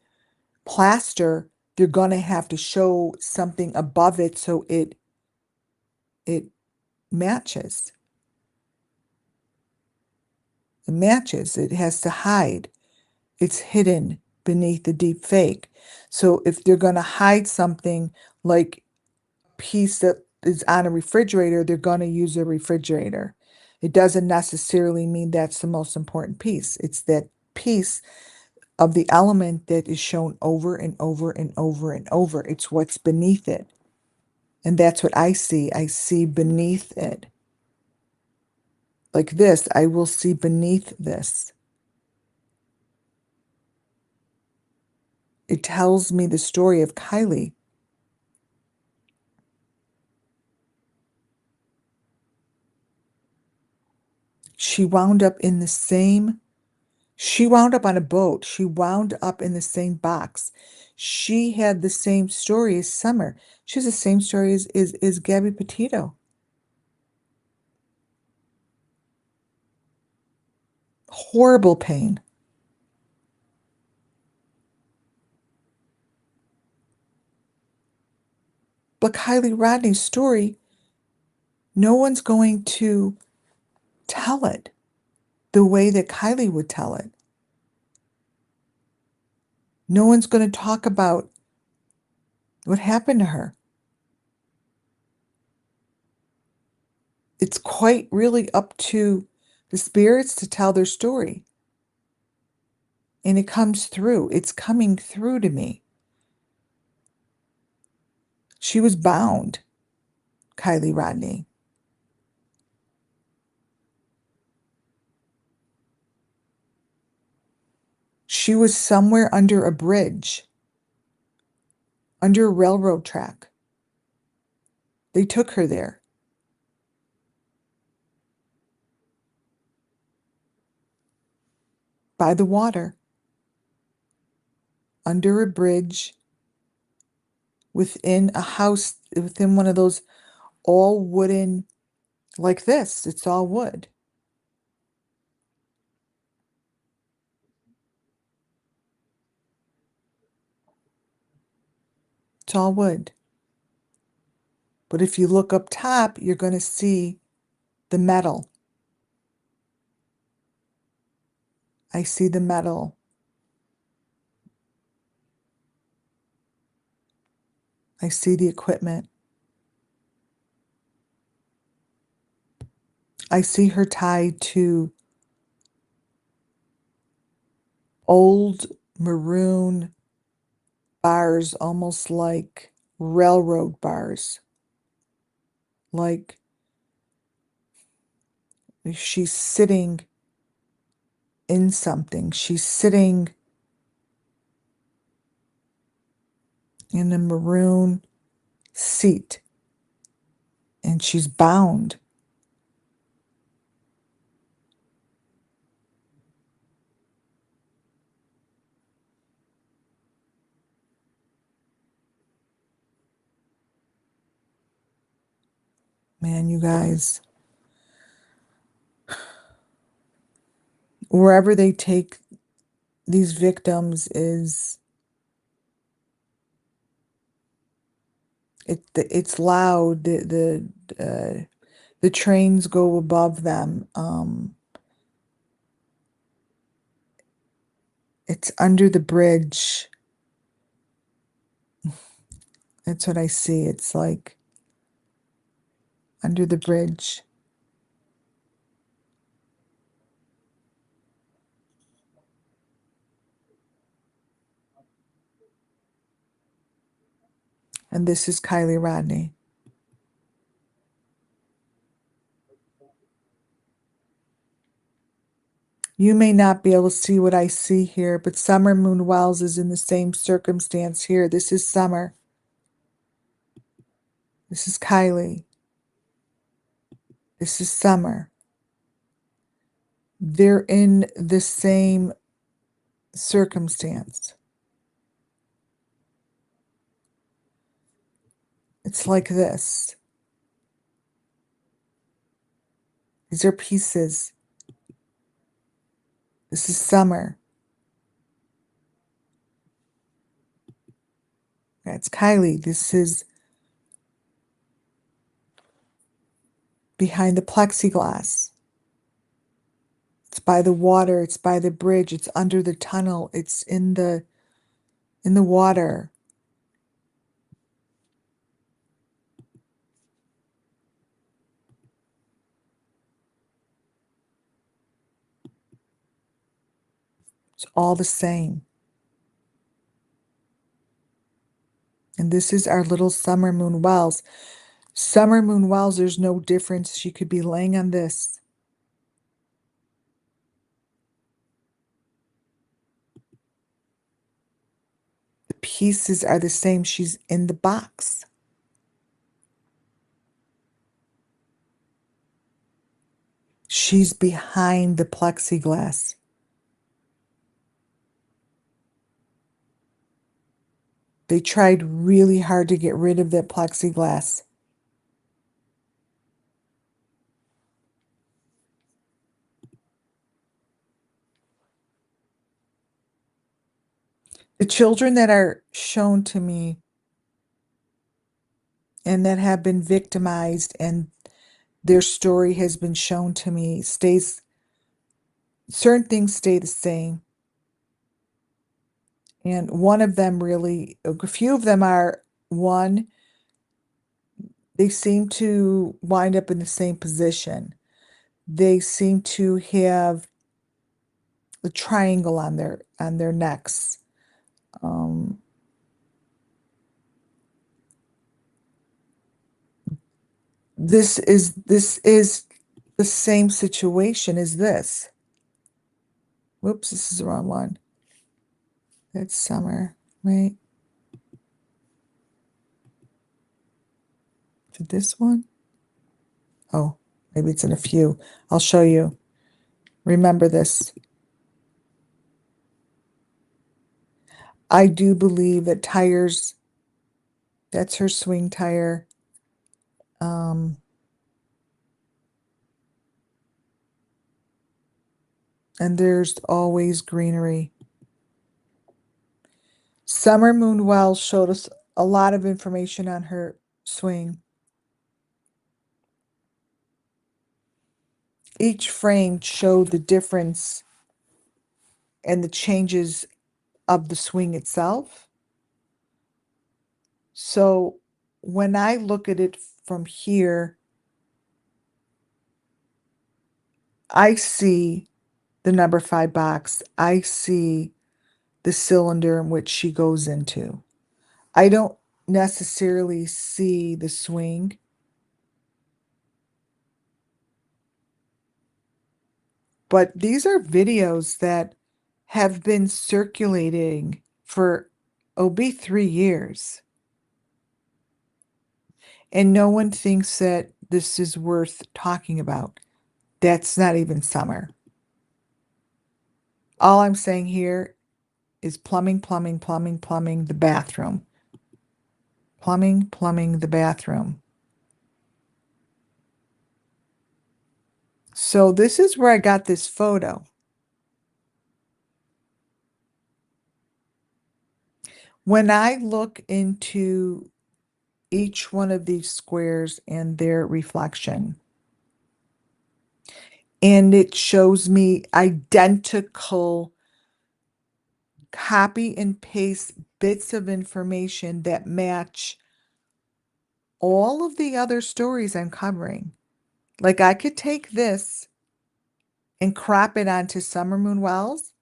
plaster, they're going to have to show something above it so it matches. It matches. It has to hide. It's hidden beneath the deep fake. So if they're going to hide something like a piece that is on a refrigerator, they're going to use a refrigerator. It doesn't necessarily mean that's the most important piece. It's that piece of the element that is shown over and over and over and over. It's what's beneath it. And that's what I see. I see beneath it. Like this, I will see beneath this. It tells me the story of Kylie. She wound up in the same She wound up on a boat. She wound up in the same box. She had the same story as Summer. She has the same story as Gabby Petito. Horrible pain. But Kylie Rodney's story, no one's going to tell it the way that Kylie would tell it. No one's going to talk about what happened to her. It's quite really up to the spirits to tell their story. And it comes through. It's coming through to me. She was bound, Kylie Rodney. She was somewhere under a bridge, under a railroad track. They took her there. By the water, under a bridge, within a house, within one of those all wooden, like this. It's all wood. It's all wood. But if you look up top, you're going to see the metal. I see the metal. I see the equipment. I see her tied to old maroon bars, almost like railroad bars. Like she's sitting in something. She's sitting in a maroon seat and she's bound. Man, you guys, wherever they take these victims is it's loud. The trains go above them. It's under the bridge. That's what I see. It's like under the bridge. And this is Kylie Rodney. You may not be able to see what I see here, but Summer Moon Wells is in the same circumstance here. This is Summer. This is Kylie. This is Summer. They're in the same circumstance. It's like this. These are pieces. This is Summer. That's Kylie. This is behind the plexiglass. It's by the water. It's by the bridge. It's under the tunnel. It's in the water. It's all the same. And this is our little Summer Moon Wells. Summer Moon Wells, there's no difference. She could be laying on this. The pieces are the same. She's in the box. She's behind the plexiglass. They tried really hard to get rid of that plexiglass. The children that are shown to me and that have been victimized and their story has been shown to me stays, certain things stay the same. And one of them really, a few of them are one, they seem to wind up in the same position. They seem to have a triangle on their necks. Um, this is the same situation as this. Whoops, this is the wrong one. That's summer, right? To this one? Oh, maybe it's in a few. I'll show you. Remember this. I do believe that tires, that's her swing tire. Um, and there's always greenery. Summer Moon Wells showed us a lot of information on her swing. Each frame showed the difference and the changes of the swing itself. So when I look at it from here, I see the number 5 box. I see the cylinder in which she goes into. I don't necessarily see the swing, but these are videos that have been circulating for be 3 years. And no one thinks that this is worth talking about. That's not even summer. All I'm saying here is plumbing, plumbing, plumbing, plumbing, the bathroom. Plumbing, plumbing, the bathroom. So this is where I got this photo. When I look into each one of these squares and their reflection, and it shows me identical copy and paste bits of information that match all of the other stories I'm covering. Like I could take this and crop it onto Summer Moon Wells.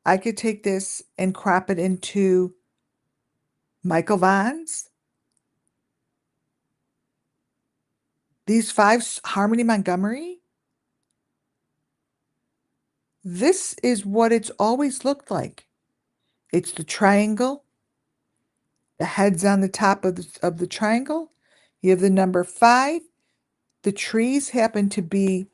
I could take this and crop it into Michael Vaughn's. These 5, Harmony Montgomery. This is what it's always looked like. It's the triangle. The head's on the top of the triangle. You have the number 5. The trees happen to be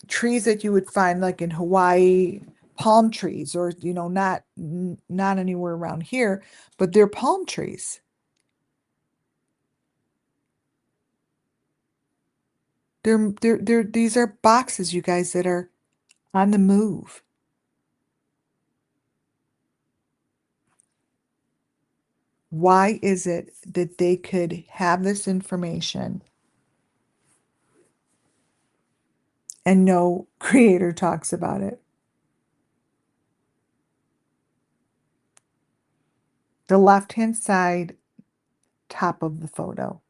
trees that you would find like in Hawaii, palm trees, or not anywhere around here, but they're palm trees. These are boxes, you guys, that are on the move. Why is it that they could have this information and no creator talks about it? The left-hand side, top of the photo.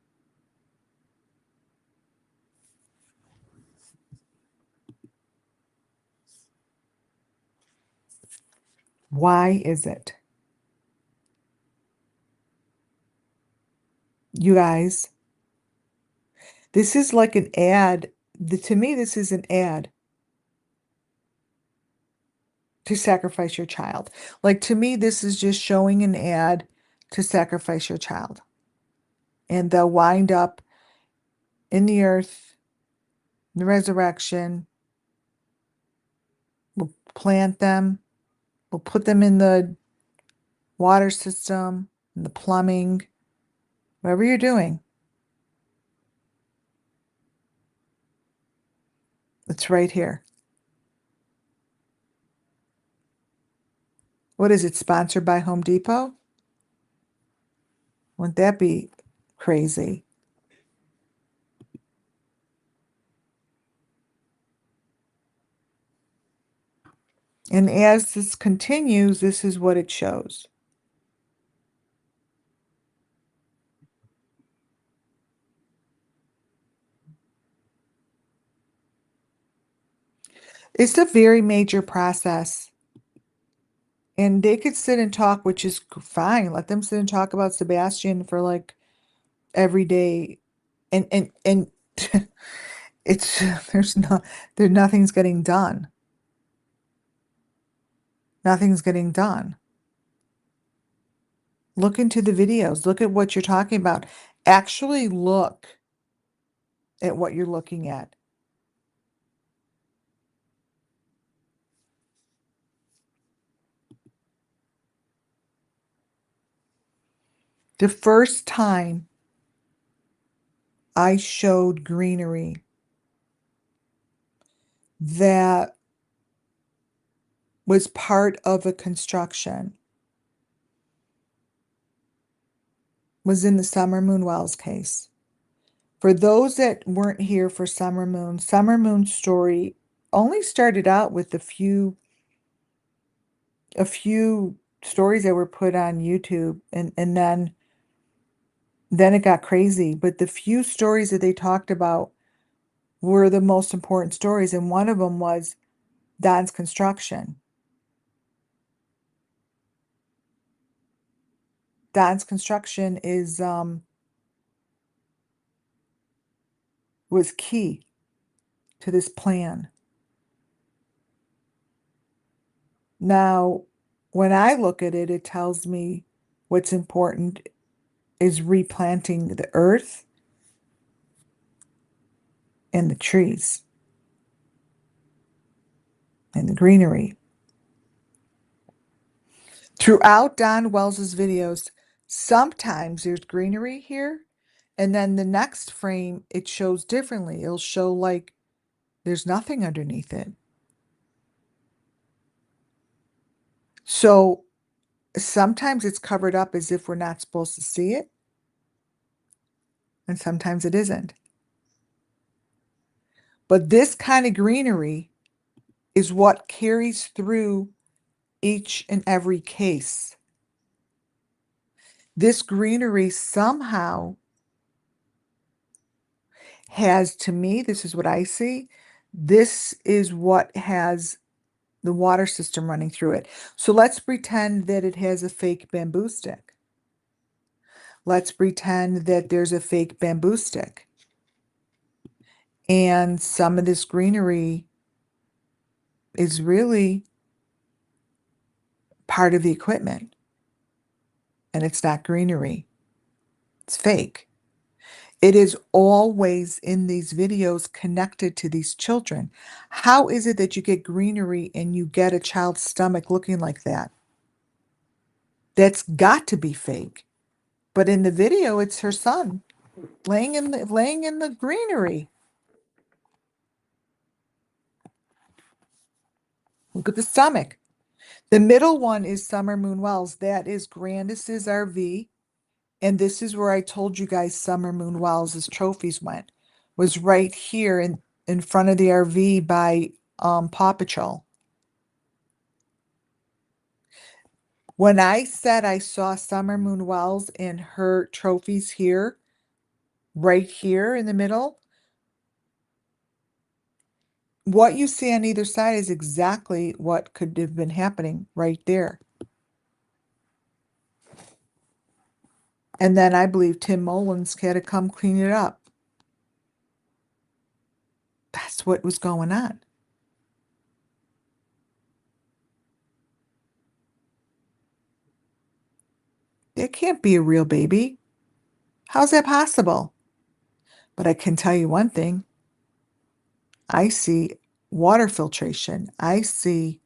Why is it? You guys, this is like an ad. To me, this is an ad to sacrifice your child. Like to me, this is just showing an ad to sacrifice your child. And they'll wind up in the earth, the resurrection. We'll plant them. We'll put them in the water system, and the plumbing, whatever you're doing. It's right here. What is it, sponsored by Home Depot? Wouldn't that be crazy? And as this continues, this is what it shows. It's a very major process. And they could sit and talk, which is fine. Let them sit and talk about Sebastian for like every day. And it's nothing's getting done. Nothing's getting done. Look into the videos. Look at what you're talking about. Actually look at what you're looking at. The first time I showed greenery that was part of a construction was in the Summer Moon Wells case. For those that weren't here for Summer Moon's story only started out with a few stories that were put on YouTube, and then it got crazy. But the few stories that they talked about were the most important stories, and one of them was Don's construction. Don's construction was key to this plan. Now, when I look at it, it tells me what's important is replanting the earth and the trees and the greenery. Throughout Don Wells's videos, sometimes there's greenery here, and then the next frame it shows differently. It'll show like there's nothing underneath it. So sometimes it's covered up as if we're not supposed to see it, and sometimes it isn't. But this kind of greenery is what carries through each and every case. This greenery somehow has, to me, this is what I see, this is what has the water system running through it. So let's pretend that it has a fake bamboo stick. Let's pretend that there's a fake bamboo stick. And some of this greenery is really part of the equipment. And it's not greenery. It's fake. It is always in these videos connected to these children. How is it that you get greenery and you get a child's stomach looking like that? That's got to be fake. But in the video, it's her son laying in the greenery. Look at the stomach. The middle one is Summer Moon Wells. That is Grandis's RV. And this is where I told you guys Summer Moon Wells' trophies went. Was right here in front of the RV by Paw Patrol. When I said I saw Summer Moon Wells and her trophies here, right here in the middle, what you see on either side is exactly what could have been happening right there. And then I believe Tim Mullins had to come clean it up. That's what was going on. It can't be a real baby. How's that possible? But I can tell you one thing. I see water filtration. I see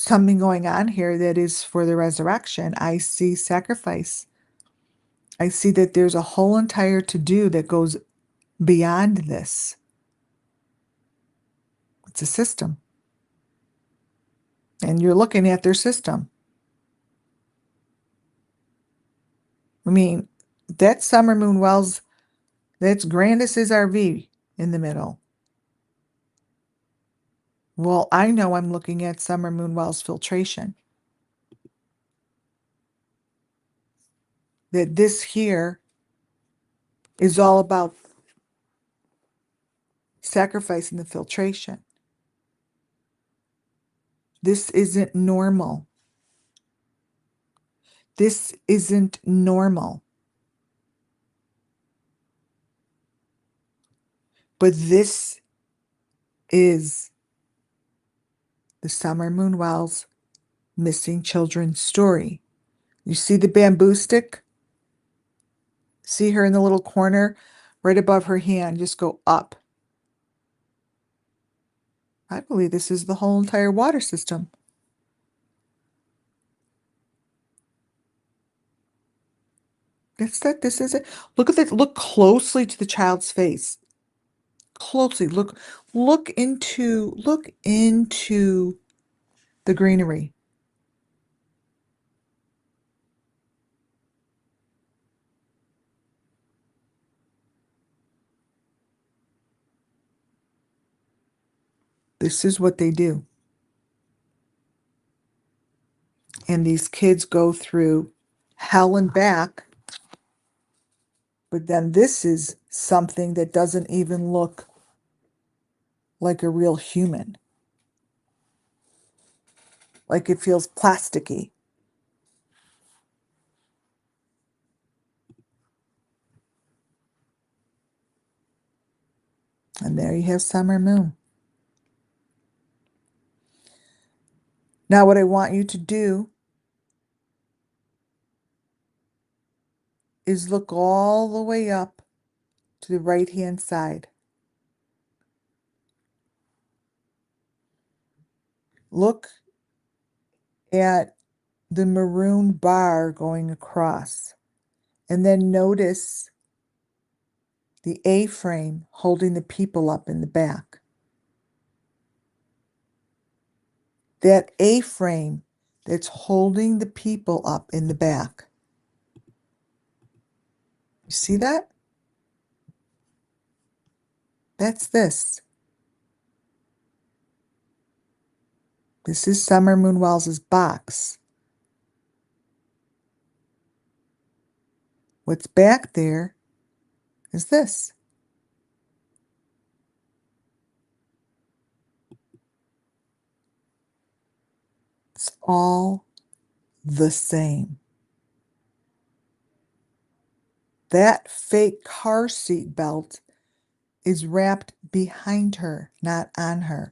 something going on here that is for the resurrection. I see sacrifice. I see that there's a whole entire to-do that goes beyond this. It's a system. And you're looking at their system. I mean, that Summer Moon Wells, that's Grandis's RV in the middle. Well, I know I'm looking at Summer Moon Wells filtration. That this here is all about sacrificing the filtration. This isn't normal. This isn't normal. But this is the Summer Moon Wells missing children story. You see the bamboo stick? See her in the little corner right above her hand. Just go up. I believe this is the whole entire water system. That's that. This is it. Look at that. Look closely to the child's face. Closely. Look into the greenery. This is what they do. And these kids go through hell and back. But then this is something that doesn't even look like a real human. Like it feels plasticky. And there you have Summer Moon. Now what I want you to do is look all the way up to the right-hand side. Look at the maroon bar going across. And then notice the A-frame holding the people up in the back. That A-frame that's holding the people up in the back. You see that? That's this. This is Summer Moon Wells' box. What's back there is this. It's all the same. That fake car seat belt is wrapped behind her, not on her.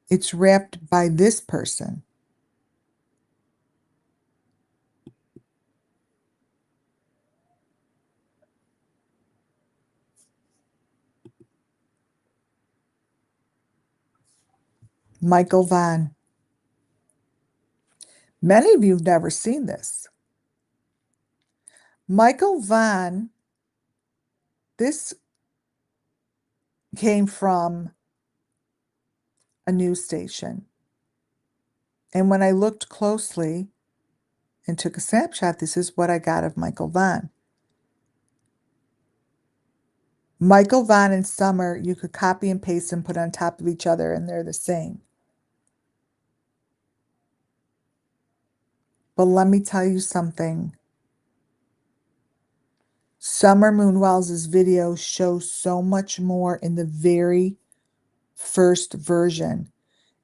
It's wrapped by this person. Michael Vaughn. Many of you have never seen this. Michael Vaughn, this came from a news station. And when I looked closely and took a snapshot, this is what I got of Michael Vaughn. Michael Vaughn and Summer, you could copy and paste and put on top of each other, and they're the same. But let me tell you something. Summer Moon Wells' video shows so much more in the very first version.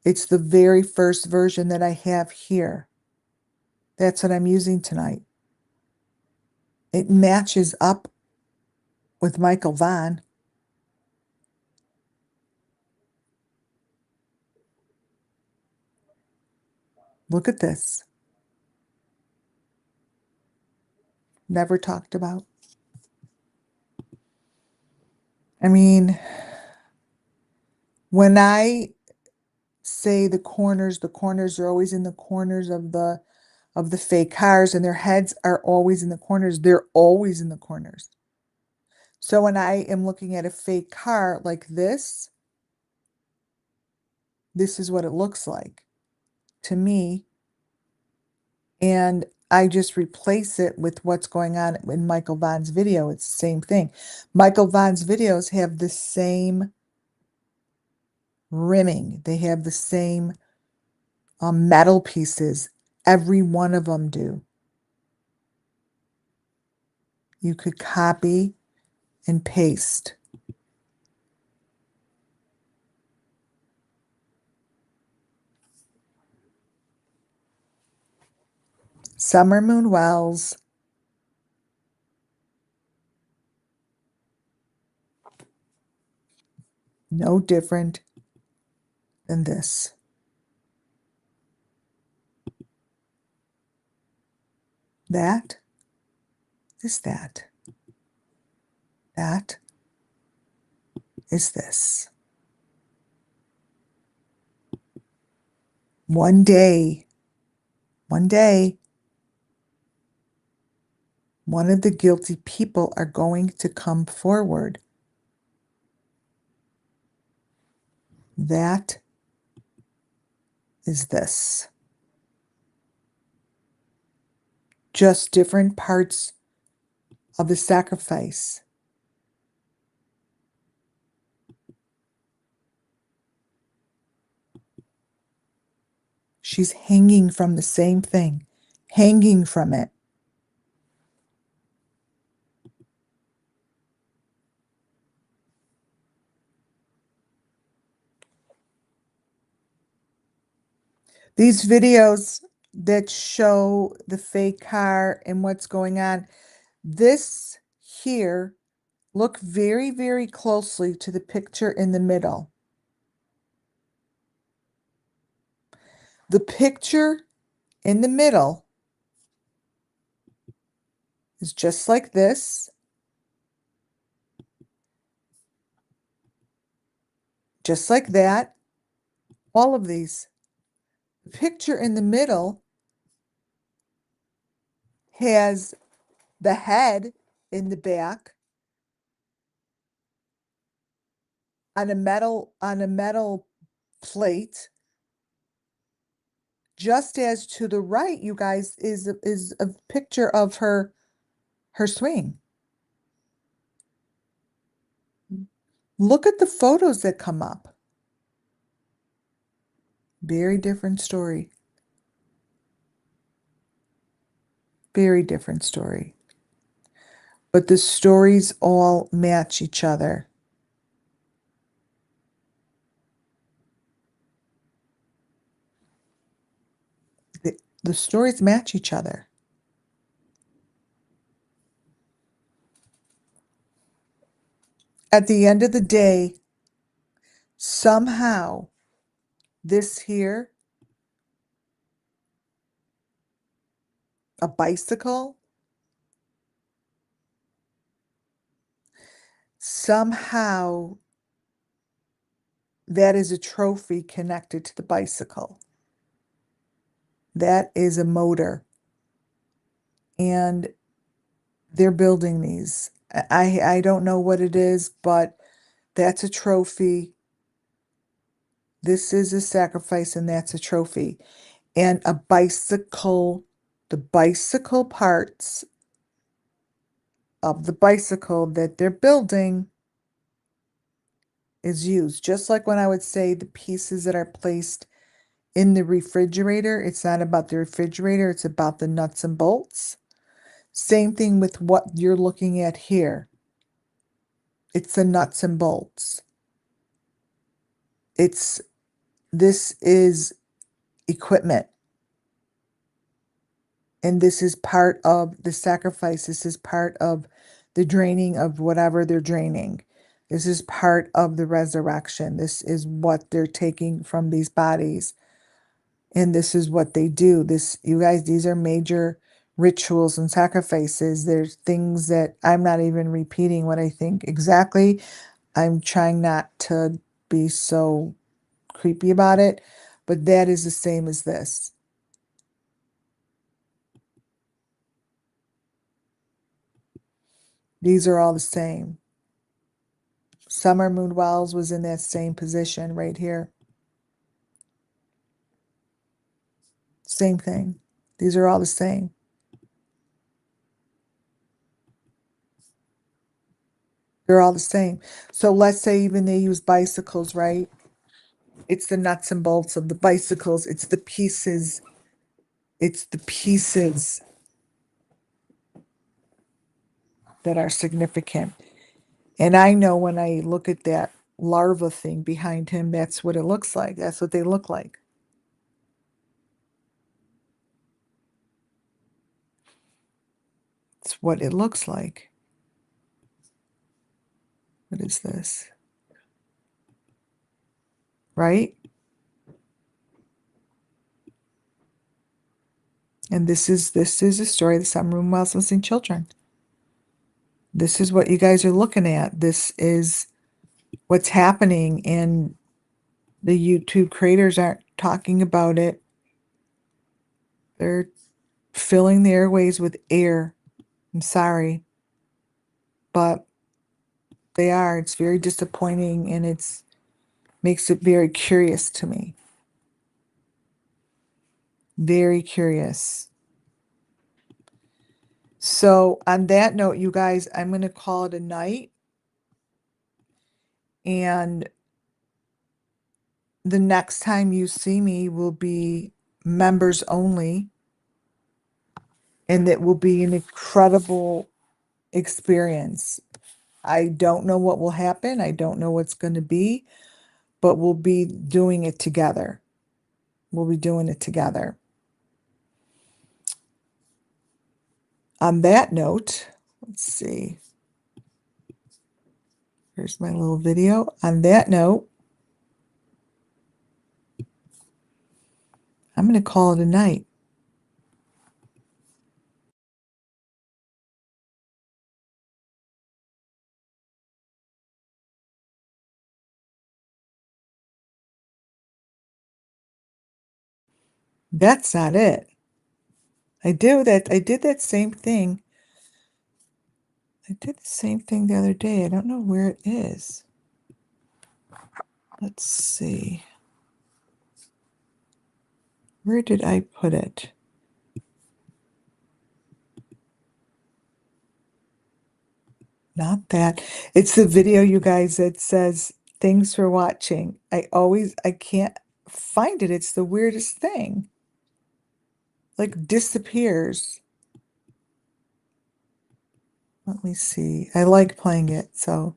It's the very first version that I have here. That's what I'm using tonight. It matches up with Michael Vaughn. Look at this. Never talked about. I mean, when I say the corners are always in the corners of the fake cars, and their heads are always in the corners. They're always in the corners. So when I am looking at a fake car like this is what it looks like to me. And I just replace it with what's going on in Michael Vaughn's video. It's the same thing. Michael Vaughn's videos have the same rimming. They have the same metal pieces. Every one of them do. You could copy and paste. Summer Moon Wells. No different than this. That is that. That is this. One day, one of the guilty people are going to come forward. That is this. Just different parts of the sacrifice. She's hanging from the same thing, hanging from it. These videos that show the fake car and what's going on, this here, look very, very closely to the picture in the middle. The picture in the middle is just like this, just like that, all of these. The picture in the middle has the head in the back on a metal plate. Just as to the right, you guys, is a picture of her swing. Look at the photos that come up. Very different story. Very different story. But the stories all match each other. The stories match each other. At the end of the day, somehow, this here, a bicycle, somehow that is a trophy connected to the bicycle. That is a motor. And they're building these. I don't know what it is, but that's a trophy. This is a sacrifice, and that's a trophy. And a bicycle, the bicycle parts of the bicycle that they're building is used. Just like when I would say the pieces that are placed in the refrigerator, it's not about the refrigerator, it's about the nuts and bolts. Same thing with what you're looking at here. It's the nuts and bolts. This is equipment. And this is part of the sacrifice. This is part of the draining of whatever they're draining. This is part of the resurrection. This is what they're taking from these bodies. And this is what they do. You guys, these are major rituals and sacrifices. There's things that I'm not even repeating what I think exactly. I'm trying not to be so creepy about it, but that is the same as this. These are all the same. Summer Moon Wells was in that same position right here. Same thing. These are all the same. They're all the same. So let's say even they use bicycles, right? It's the nuts and bolts of the bicycles. It's the pieces. It's the pieces that are significant. And I know when I look at that larva thing behind him, that's what it looks like. That's what they look like. It's what it looks like. What is this? Right? And this is a story of the Summer Moon Wells Missing Children. This is what you guys are looking at. This is what's happening, and the YouTube creators aren't talking about it. They're filling the airways with air. I'm sorry, but they are. It's very disappointing, and it's makes it very curious to me. Very curious. So on that note, you guys, I'm going to call it a night. And the next time you see me will be members only. And it will be an incredible experience. I don't know what will happen. I don't know what's going to be, but we'll be doing it together. We'll be doing it together. On that note, let's see. Here's my little video. On that note, I'm going to call it a night. That's not it. I did that same thing. I did the same thing the other day. I don't know where it is. Let's see. Where did I put it? Not that. It's the video, you guys, that says, "Thanks for watching." I can't find it. It's the weirdest thing. Like disappears. Let me see. I like playing it, so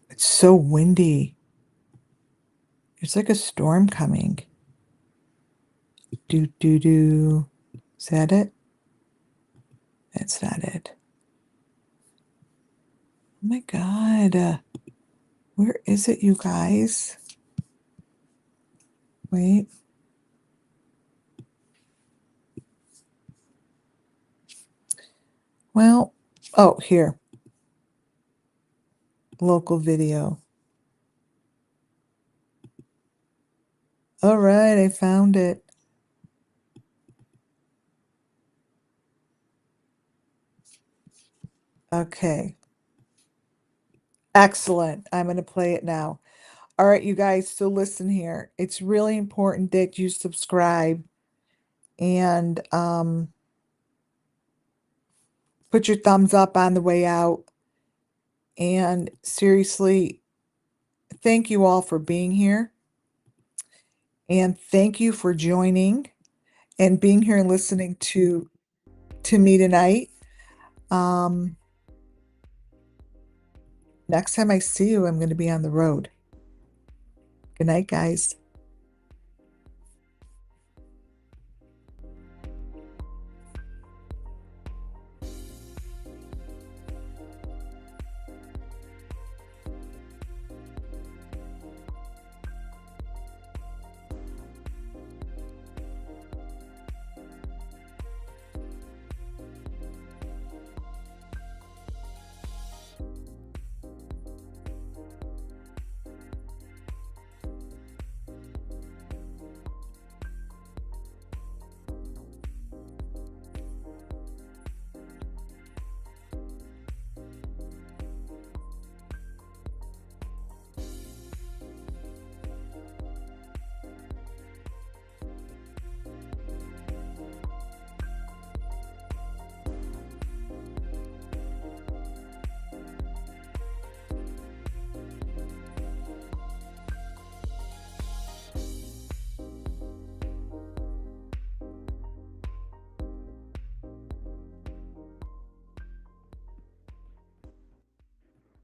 it's so windy. It's like a storm coming. Do do do. Is that it? That's not it. Oh my God. Where is it, you guys? Wait. Well, oh, here. Local video. All right, I found it. Okay. Excellent. I'm going to play it now. All right, you guys, so listen here. It's really important that you subscribe and put your thumbs up on the way out. And seriously, thank you all for being here. And thank you for joining and being here and listening to me tonight. Next time I see you, I'm going to be on the road. Good night, guys.